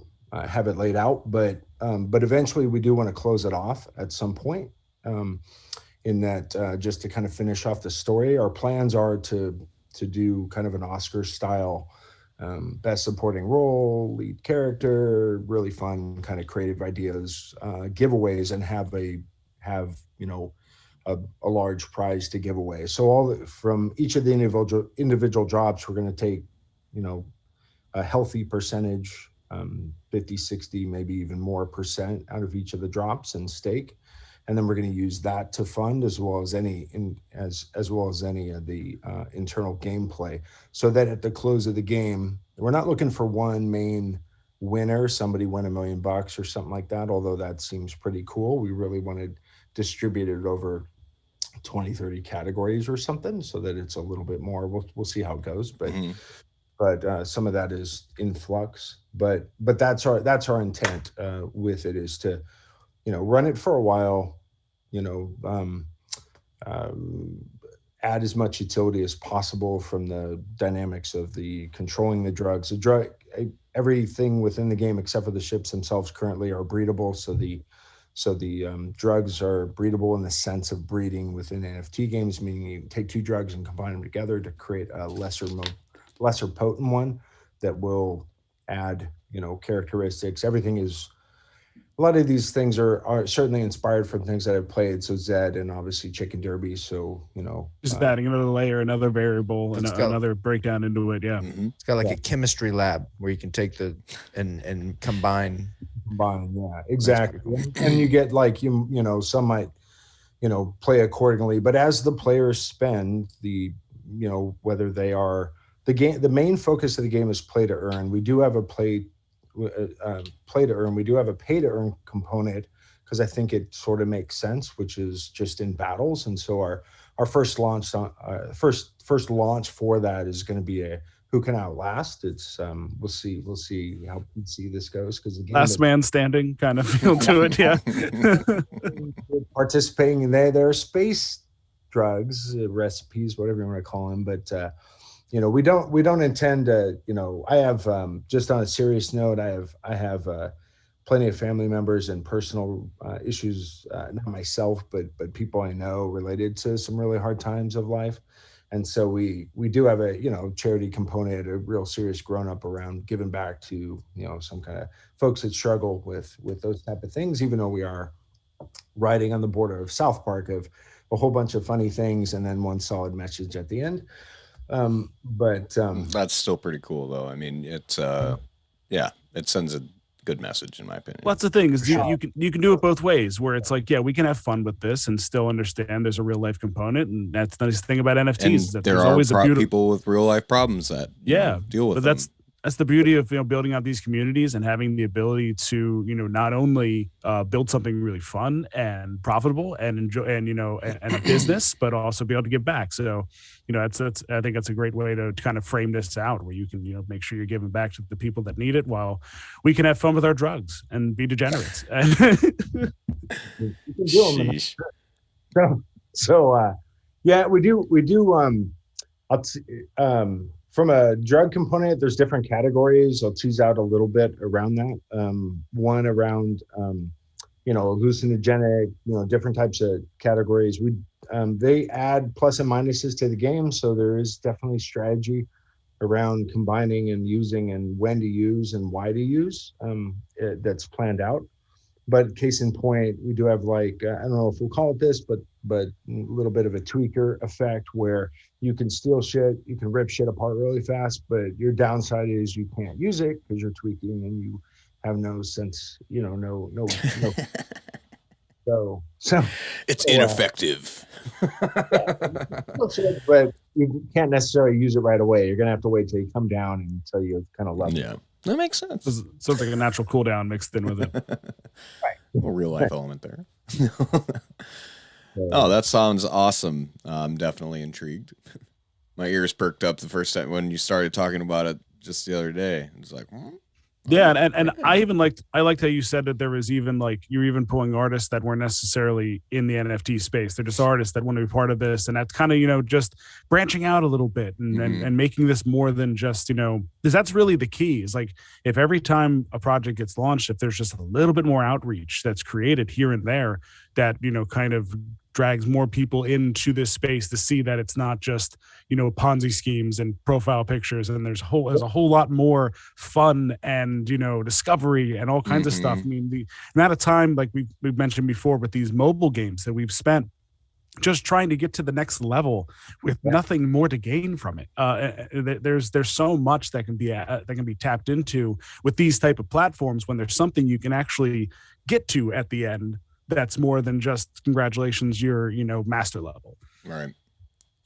Speaker 2: have it laid out. But eventually we do want to close it off at some point. In that, just to kind of finish off the story, our plans are to do kind of an Oscar style best supporting role, lead character, really fun kind of creative ideas, giveaways, and have a large prize to give away. So from each of the individual drops, we're going to take a healthy percentage, 50, 60, maybe even more percent out of each of the drops and stake. And then we're going to use that to fund as well as any of the internal gameplay, so that at the close of the game, we're not looking for one main winner, somebody win $1 million or something like that, although that seems pretty cool. We really want to distribute it over 20, 30 categories or something, so that it's a little bit more. We'll see how it goes, but some of that is in flux. But that's our intent with it, is to run it for a while, add as much utility as possible from the dynamics of the controlling the drugs. Everything within the game except for the ships themselves currently are breedable. So the drugs are breedable in the sense of breeding within NFT games, meaning you take 2 drugs and combine them together to create a lesser potent one that will add, characteristics. A lot of these things are certainly inspired from things that I've played. So Zed and obviously Chicken Derby. So,
Speaker 3: just adding another layer, another variable, and another breakdown into it. Yeah.
Speaker 4: Mm-hmm. It's got like a chemistry lab where you can take and combine.
Speaker 2: Yeah, exactly. Cool. And you get some might, play accordingly, but as the players spend whether they are the main focus of the game is play to earn. We do have a play to earn. We do have a pay to earn component, because I think it sort of makes sense, which is just in battles. And so our first launch for that is going to be a who can outlast. It's we'll see how PC this goes, because
Speaker 3: last man standing kind of feel to it. Yeah.
Speaker 2: Participating in there are space drugs, recipes, whatever you want to call them, but we don't intend to, I have, just on a serious note, I have plenty of family members and personal issues, not myself, but people I know related to some really hard times of life. And so we do have a, charity component, a real serious grown up around giving back to, some kind of folks that struggle with those type of things, even though we are riding on the border of South Park of a whole bunch of funny things and then one solid message at the end. But
Speaker 1: that's still pretty cool though. I mean, it's it sends a good message in my opinion.
Speaker 3: Well, that's the thing is you can do it both ways, where it's like, yeah, we can have fun with this and still understand there's a real life component, and that's the nice thing about NFTs.
Speaker 1: And
Speaker 3: is that
Speaker 1: there
Speaker 3: there's
Speaker 1: are
Speaker 3: always
Speaker 1: people with real life problems that deal with them.
Speaker 3: That's the beauty of building out these communities and having the ability to not only build something really fun and profitable and enjoy and a business, but also be able to give back. So that's I think that's a great way to kind of frame this out, where you can make sure you're giving back to the people that need it, while we can have fun with our drugs and be degenerates.
Speaker 2: Yeah, we do. From a drug component, there's different categories. I'll tease out a little bit around that. One around, hallucinogenic, different types of categories. They add plus and minuses to the game. So there is definitely strategy around combining and using and when to use and why to use that's planned out. But case in point, we do have I don't know if we'll call it this, but a little bit of a tweaker effect where you can steal shit, you can rip shit apart really fast, but your downside is you can't use it because you're tweaking and you have no sense, no. So
Speaker 1: it's ineffective.
Speaker 2: But you can't necessarily use it right away. You're gonna have to wait till you come down until you kind of level.
Speaker 1: Yeah. That makes sense.
Speaker 3: Sounds like a natural cooldown mixed in with it.
Speaker 2: Right.
Speaker 1: A real life element there. Oh, that sounds awesome. I'm definitely intrigued. My ears perked up the first time when you started talking about it just the other day. It's like,
Speaker 3: yeah, and I liked how you said that there was even you're even pulling artists that weren't necessarily in the NFT space. They're just artists that want to be part of this, and that's kind of just branching out a little bit and making this more than just because that's really the key. Is if every time a project gets launched, if there's just a little bit more outreach that's created here and there, that kind of drags more people into this space to see that it's not just Ponzi schemes and profile pictures, and there's a whole lot more fun and discovery and all kinds of stuff. I mean, the amount of time, like we've mentioned before, with these mobile games that we've spent just trying to get to the next level with nothing more to gain from it. There's so much that can be tapped into with these type of platforms when there's something you can actually get to at the end that's more than just congratulations, you're master level.
Speaker 1: Right.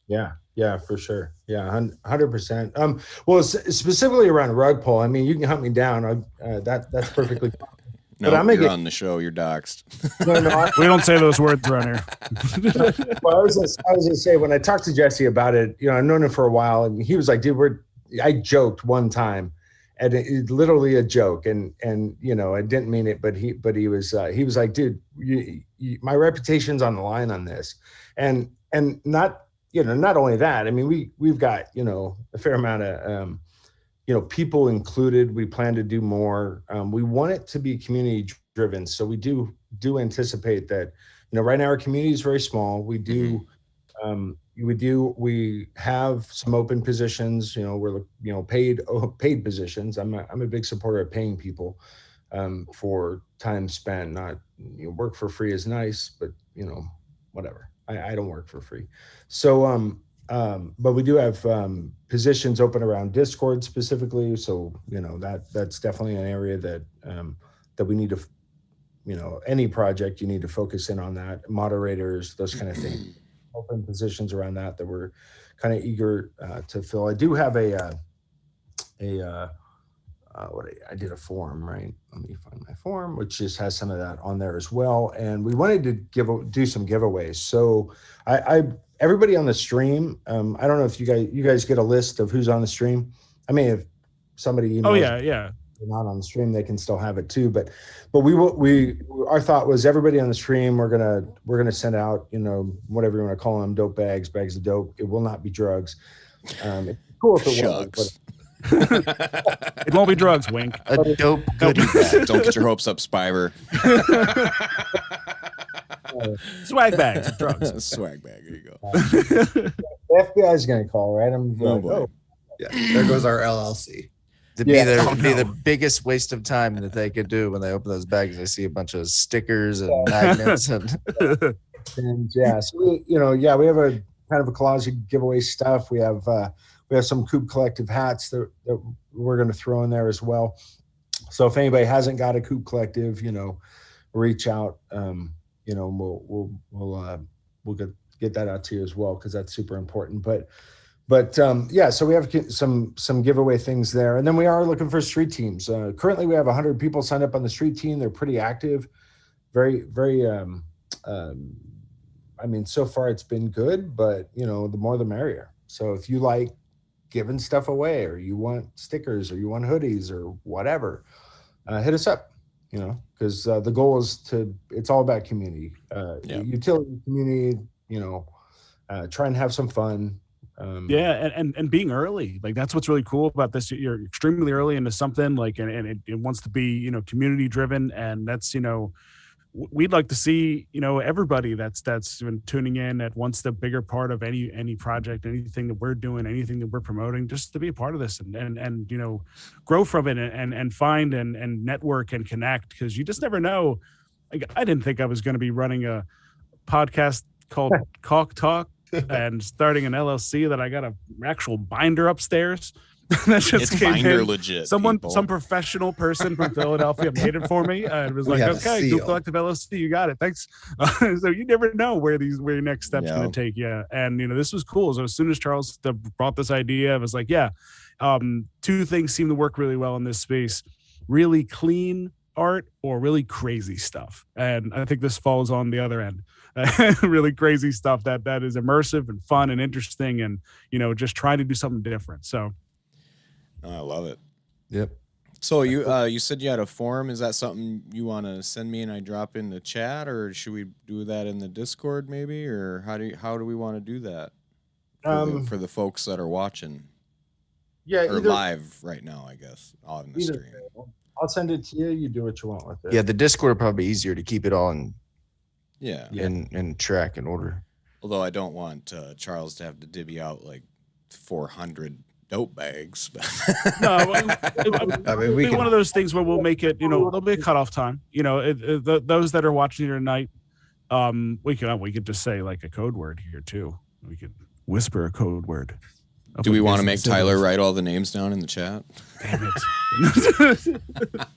Speaker 2: Yeah, for sure. Yeah, 100%. Well, specifically around rug pull, I mean, you can hunt me down. That's perfectly fine.
Speaker 1: No, but you're on the show. You're doxxed.
Speaker 2: No,
Speaker 3: we don't say those words around here.
Speaker 2: Well, I was gonna say, when I talked to Jesse about it, I've known him for a while, and he was like, "Dude, I joked one time, and it's literally a joke, and I didn't mean it, but he was like, dude, my reputation's on the line on this, and not only that, I mean, we've got a fair amount of people included. We plan to do more. We want it to be community driven, so we do anticipate that. Right now our community is very small. We do. We have some open positions. We're paid positions. I'm a big supporter of paying people for time spent. Not work for free is nice, but whatever. I don't work for free. So but we do have positions open around Discord specifically. So that's definitely an area that we need to any project you need to focus in on that, moderators, those kind of things. Open positions around that we're kind of eager to fill. I do have I did a form, right? Let me find my form, which just has some of that on there as well. And we wanted to do some giveaways. So everybody on the stream, I don't know if you guys get a list of who's on the stream. I mean, if somebody emails,
Speaker 3: oh yeah,
Speaker 2: they're not on the stream, they can still have it too. But our thought was everybody on the stream, we're gonna send out whatever you want to call them, dope bags of dope. It will not be drugs. It's cool if it was, but
Speaker 3: it won't be drugs. Wink.
Speaker 4: A dope goodie bag.
Speaker 1: Don't get your hopes up, Spiver.
Speaker 3: Swag bags of drugs.
Speaker 1: Swag bag. There you go.
Speaker 2: The FBI is going to call, right? I'm like,
Speaker 1: boy.
Speaker 5: Yeah, there goes our LLC.
Speaker 4: To
Speaker 2: Yeah.
Speaker 4: be the biggest waste of time that they could do when they open those bags. They see a bunch of stickers and magnets and
Speaker 2: yeah, so we have a kind of a collage of giveaway stuff. We have some Coop Collective hats that we're going to throw in there as well. So if anybody hasn't got a Coop Collective, reach out. We'll get that out to you as well, because that's super important. But so we have some giveaway things there, and then we are looking for street teams. Currently, we have 100 people signed up on the street team. They're pretty active, very, very. So far it's been good, but the more the merrier. So if you like giving stuff away, or you want stickers, or you want hoodies, or whatever, hit us up. Because the goal is it's all about community, utility community. Try and have some fun.
Speaker 3: And being early, like that's what's really cool about this. You're extremely early into something, like, and it wants to be community driven, and that's we'd like to see everybody that's been tuning in that wants the bigger part of any project, anything that we're doing, anything that we're promoting, just to be a part of this and grow from it and find and network and connect, because you just never know. Like, I didn't think I was going to be running a podcast called Caulk Talk and starting an LLC that I got an actual binder upstairs. That just
Speaker 1: It's
Speaker 3: came
Speaker 1: binder
Speaker 3: in.
Speaker 1: legit.
Speaker 3: Some
Speaker 1: people.
Speaker 3: professional person from Philadelphia made it for me, and was like, "Okay, Coop Collective LLC, you got it, thanks." So you never know where your next step's going to take you. And this was cool. So as soon as Charles brought this idea, I was like, two things seem to work really well in this space: really clean art or really crazy stuff. And I think this falls on the other end. Really crazy stuff that is immersive and fun and interesting, and just trying to do something different. So
Speaker 1: I love it.
Speaker 5: Yep.
Speaker 1: So you said you had a forum. Is that something you want to send me and I drop in the chat, or should we do that in the Discord maybe, or how do we want to do that for the folks that are watching?
Speaker 2: Yeah,
Speaker 1: or live right now, I guess, on the stream.
Speaker 2: I'll send it to you. You do what you want with it.
Speaker 4: Yeah, the Discord would probably be easier to keep it all in track and order.
Speaker 1: Although I don't want Charles to have to divvy out like 400 dope bags.
Speaker 3: No, I mean, we can, one of those things where we'll make it, there'll be a cutoff time. Those that are watching here tonight, we could just say like a code word here too. We could whisper a code word.
Speaker 1: Do we want to make Tyler write all the names down in the chat?
Speaker 3: Damn it.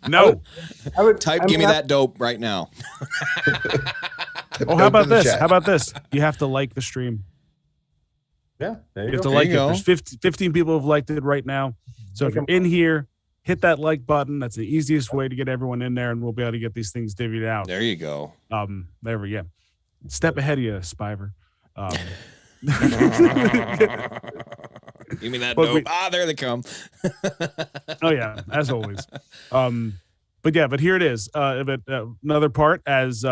Speaker 3: No.
Speaker 1: Give me that dope right now.
Speaker 3: Oh, how about this? How about this? You have to like the stream.
Speaker 2: Yeah,
Speaker 3: you have to like it. There's 15 people have liked it right now. So if you're in here, hit that like button. That's the easiest way to get everyone in there, and we'll be able to get these things divvied out.
Speaker 1: There you go.
Speaker 3: There we go. Step ahead of you, Spiver.
Speaker 1: Give me that dope. There they come.
Speaker 3: Oh yeah, as always. But here it is. Another part as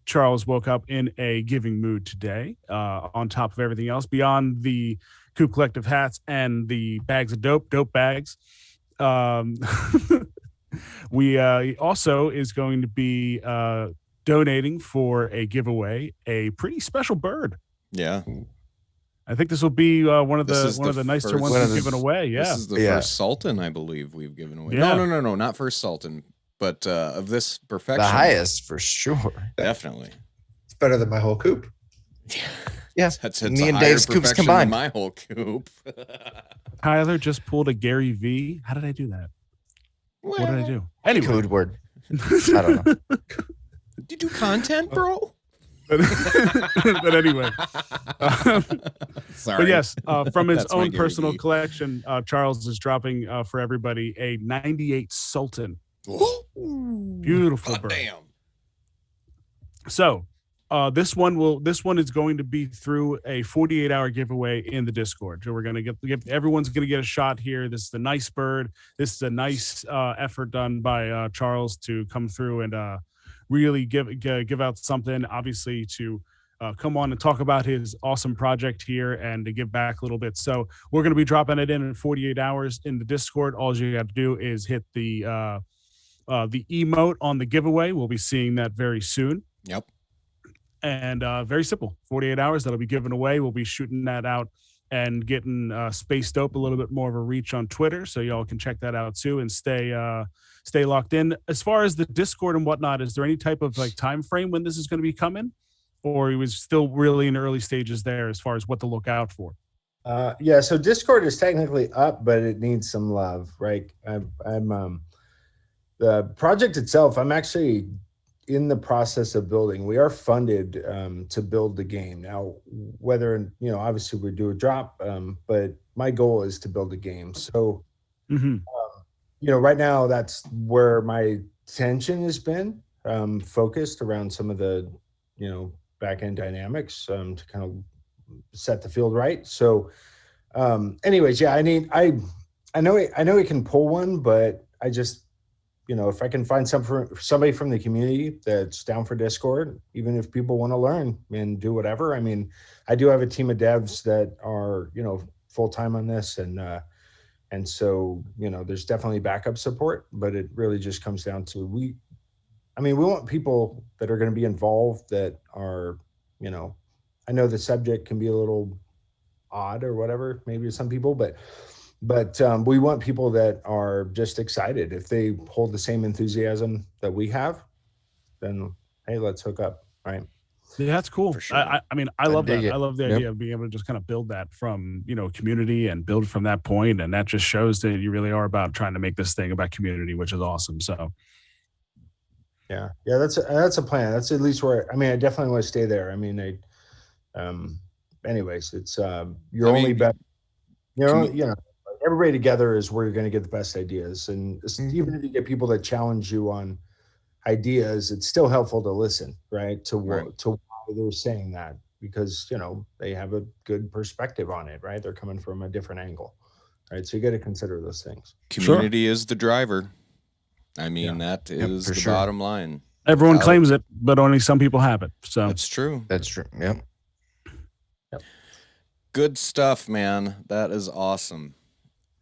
Speaker 3: Charles woke up in a giving mood today. On top of everything else, beyond the Coop Collective hats and the bags of dope bags, we also is going to be donating for a giveaway a pretty special bird.
Speaker 1: Yeah.
Speaker 3: I think this will be one of the nicer ones we've given away. Yeah.
Speaker 1: This is the first Sultan, I believe, we've given away. Yeah. No, not first Sultan, but of this perfection.
Speaker 4: The highest for sure.
Speaker 1: Definitely.
Speaker 5: It's better than my whole coop.
Speaker 4: Yeah.
Speaker 1: That's
Speaker 4: me and Dave's coops combined.
Speaker 1: My whole coop.
Speaker 3: Tyler just pulled a Gary V. How did I do that? What did I do?
Speaker 4: Anyway. Code word. I don't know.
Speaker 1: Did you do content, bro?
Speaker 3: But anyway,
Speaker 1: sorry.
Speaker 3: But yes, from his own personal collection, Charles is dropping for everybody a '98 Sultan. Beautiful bird.
Speaker 1: Damn.
Speaker 3: So this one is going to be through a 48-hour giveaway in the Discord. So we're going to get everyone's going to get a shot here. This is a nice bird. This is a nice effort done by Charles to come through and really give out something, obviously, to come on and talk about his awesome project here and to give back a little bit. So we're going to be dropping it in 48 hours in the Discord. All you got to do is hit the emote on the giveaway. We'll be seeing that very soon.
Speaker 1: Yep.
Speaker 3: and very simple, 48 hours that'll be given away. We'll be shooting that out and getting Space Dope a little bit more of a reach on Twitter, so y'all can check that out too and stay locked in. As far as the Discord and whatnot, is there any type of like time frame when this is going to be coming, or it was still really in early stages there as far as what to look out for?
Speaker 2: Yeah, so Discord is technically up, but it needs some love, right? I'm the project itself, I'm actually in the process of building. We are funded to build the game. Now, whether, obviously we do a drop, but my goal is to build a game. So, right now that's where my attention has been focused around some of the, back end dynamics to kind of set the field right. So, anyways, yeah, I know we can pull one, but I just, if I can find somebody from the community that's down for Discord, even if people want to learn and do whatever. I mean, I do have a team of devs that are, full-time on this. And so, there's definitely backup support, but it really just comes down to, we want people that are going to be involved that are, I know the subject can be a little odd or whatever, maybe to some people, but we want people that are just excited. If they hold the same enthusiasm that we have, then hey, let's hook up, right?
Speaker 3: Yeah, that's cool.
Speaker 1: For sure.
Speaker 3: I love that.
Speaker 4: dig it.
Speaker 3: I love the idea of being able to just kind of build that from, community and build from that point. And that just shows that you really are about trying to make this thing about community, which is awesome. So
Speaker 2: yeah, that's a plan. That's at least where, I definitely want to stay there. Anyways, it's you're only bet, everybody together is where you're going to get the best ideas. And even if you get people that challenge you on ideas, it's still helpful to listen, right? To why they're saying that, because, they have a good perspective on it, right? They're coming from a different angle, right? So you got to consider those things.
Speaker 1: Community is the driver. That is the bottom line.
Speaker 3: Everyone claims it, but only some people have it. So
Speaker 1: that's true.
Speaker 4: That's true. Yep.
Speaker 1: Good stuff, man. That is awesome.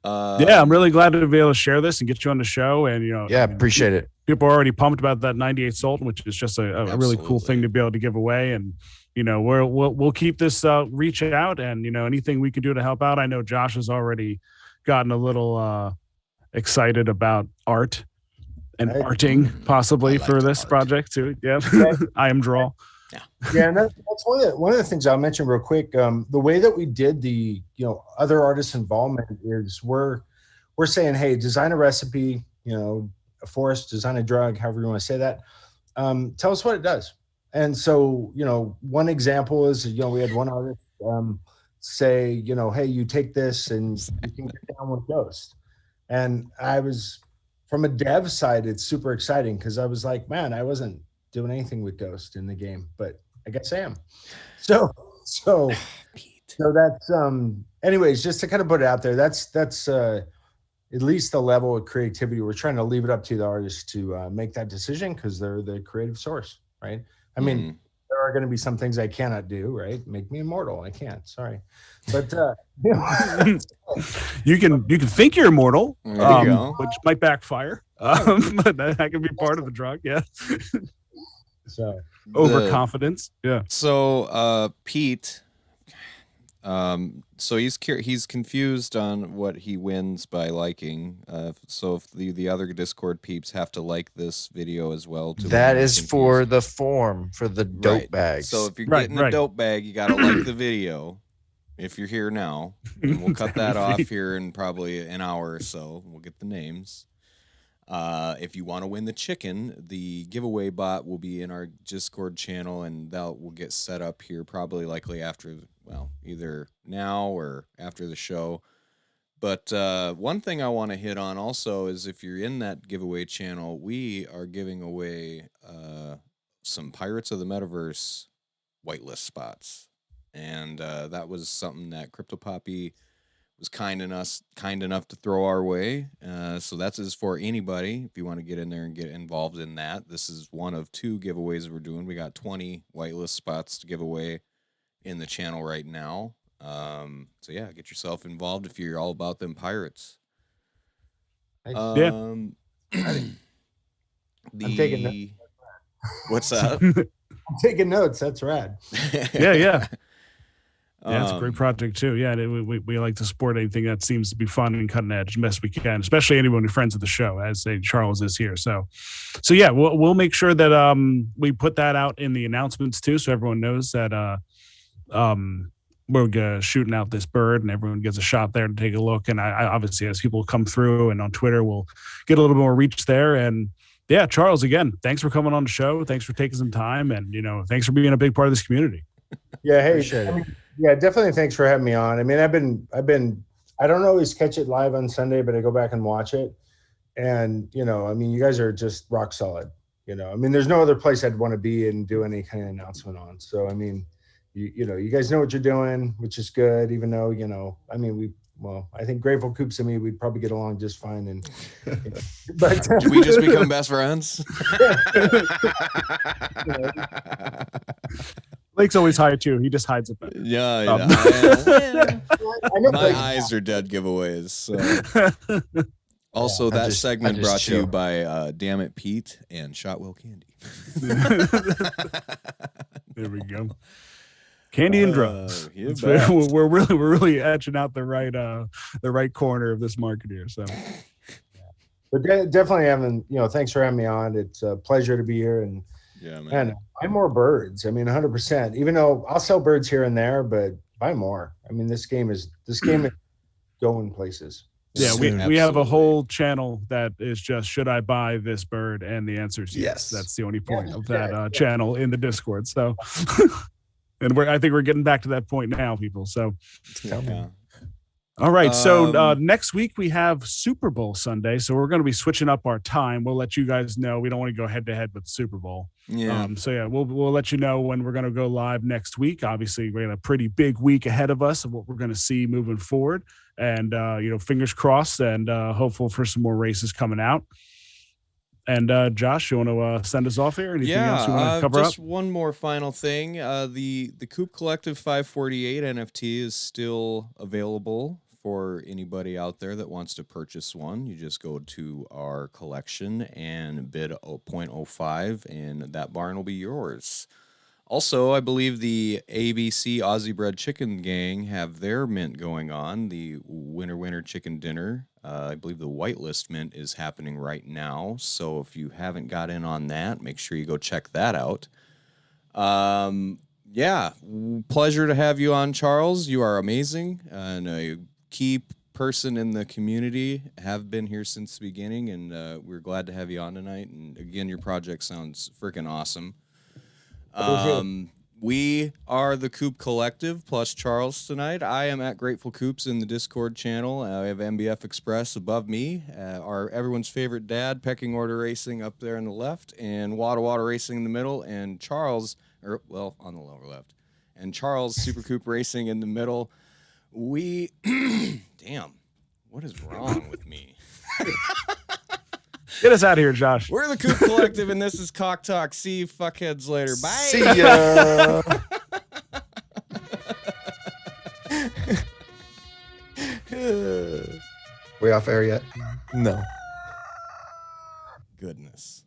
Speaker 3: I'm really glad to be able to share this and get you on the show. And
Speaker 4: appreciate it.
Speaker 3: People are already pumped about that 98 Sultan, which is just a really cool thing to be able to give away. And we'll keep this reach out, and anything we can do to help out. I know Josh has already gotten a little excited about art and arting possibly for this project too. Yeah, I am draw.
Speaker 2: Yeah, and that's one of the things I'll mention real quick. The way that we did the other artists' involvement is we're saying, hey, design a recipe, a forest, design a drug, however you want to say that. Tell us what it does. And so one example is we had one artist say, hey, you take this and you can get down with Ghost. And I was, from a dev side, it's super exciting because I was like, man, I wasn't doing anything with Ghost in the game, but I guess I am. So that's anyways, just to kind of put it out there, that's at least the level of creativity. We're trying to leave it up to the artists to make that decision because they're the creative source, right? There are going to be some things I cannot do, right? Make me immortal. I can't, sorry. But
Speaker 3: you can think you're immortal, which might backfire. But that can be part of the drug, yeah.
Speaker 2: So
Speaker 3: overconfidence, yeah.
Speaker 1: So Pete, so he's confused on what he wins by liking. So if the other Discord peeps have to like this video as well,
Speaker 4: that is for the form for the dope bags.
Speaker 1: So if you're getting a dope bag, you got to like the video. If you're here now, and we'll cut that off here in probably an hour or so. We'll get the names. If you want to win the chicken, the giveaway bot will be in our Discord channel, and that will get set up here likely after, either now or after the show. But one thing I want to hit on also is if you're in that giveaway channel, we are giving away some Pirates of the Metaverse whitelist spots. And that was something that CryptoPoppy was kind enough to throw our way. So that's for anybody. If you want to get in there and get involved in that, this is one of 2 giveaways we're doing. We got 20 whitelist spots to give away in the channel right now. So yeah, get yourself involved if you're all about them pirates.
Speaker 2: I'm taking that.
Speaker 1: What's that?
Speaker 2: taking notes. That's rad.
Speaker 3: Yeah. Yeah, it's a great project too. Yeah, we like to support anything that seems to be fun and cutting edge as best we can, especially anyone who's friends of the show, as say Charles is here. So yeah, we'll make sure that we put that out in the announcements too, so everyone knows that we're shooting out this bird and everyone gets a shot there to take a look. And I obviously, as people come through and on Twitter, we'll get a little more reach there. And yeah, Charles, again, thanks for coming on the show. Thanks for taking some time, and thanks for being a big part of this community.
Speaker 2: Yeah, hey, yeah, definitely. Thanks for having me on. I mean, I've been. I don't always catch it live on Sunday, but I go back and watch it, and I mean, you guys are just rock solid. I mean, there's no other place I'd want to be and do any kind of announcement on. So, I mean, you guys know what you're doing, which is good. Even though I mean, I think Grateful Coops and me, we'd probably get along just fine. And but
Speaker 1: did we just become best friends?
Speaker 3: Lake's always high too. He just hides it better.
Speaker 1: Yeah. My eyes are dead giveaways. So. Also, that segment brought to you by Damn It Pete and Shotwell Candy.
Speaker 3: There we go. Candy and drugs. We're really etching out the right corner of this market here. So,
Speaker 2: but definitely having thanks for having me on. It's a pleasure to be here, and man, buy more birds. I mean, 100%. Even though I'll sell birds here and there, but buy more. I mean, this game is going places.
Speaker 3: Yeah, we have a whole channel that is just, should I buy this bird? And the answer is yes. That's the only point of that channel in the Discord. So, and I think we're getting back to that point now, people. So, all right. So next week we have Super Bowl Sunday. So we're going to be switching up our time. We'll let you guys know. We don't want to go head to head with Super Bowl.
Speaker 1: Yeah.
Speaker 3: So yeah, we'll let you know when we're going to go live next week. Obviously, we have a pretty big week ahead of us of what we're going to see moving forward. And fingers crossed, and hopeful for some more races coming out. And Josh, you want to send us off here? Anything else you want to cover
Speaker 1: just
Speaker 3: up?
Speaker 1: One more final thing. The Coop Collective 548 NFT is still available for anybody out there that wants to purchase one. You just go to our collection and bid 0.05, and that barn will be yours. Also, I believe the ABC Aussie Bread Chicken Gang have their mint going on, the Winter Chicken Dinner. I believe the whitelist mint is happening right now. So if you haven't got in on that, make sure you go check that out. Yeah, pleasure to have you on, Charles. You are amazing and a key person in the community. Have been here since the beginning, and we're glad to have you on tonight. And again, your project sounds freaking awesome. We are the Coop Collective plus Charles tonight. I am at Grateful Coops in the Discord channel. I have MBF Express above me, our everyone's favorite dad, Pecking Order Racing up there on the left, and Wada Racing in the middle, and Charles, on the lower left, and Charles Super Coop Racing in the middle. We, damn, what is wrong with me?
Speaker 3: Get us out of here, Josh.
Speaker 1: We're the Coop Collective, and this is Cock Talk. See you fuckheads later. Bye.
Speaker 4: See ya.
Speaker 5: We off air yet?
Speaker 4: No.
Speaker 1: Goodness.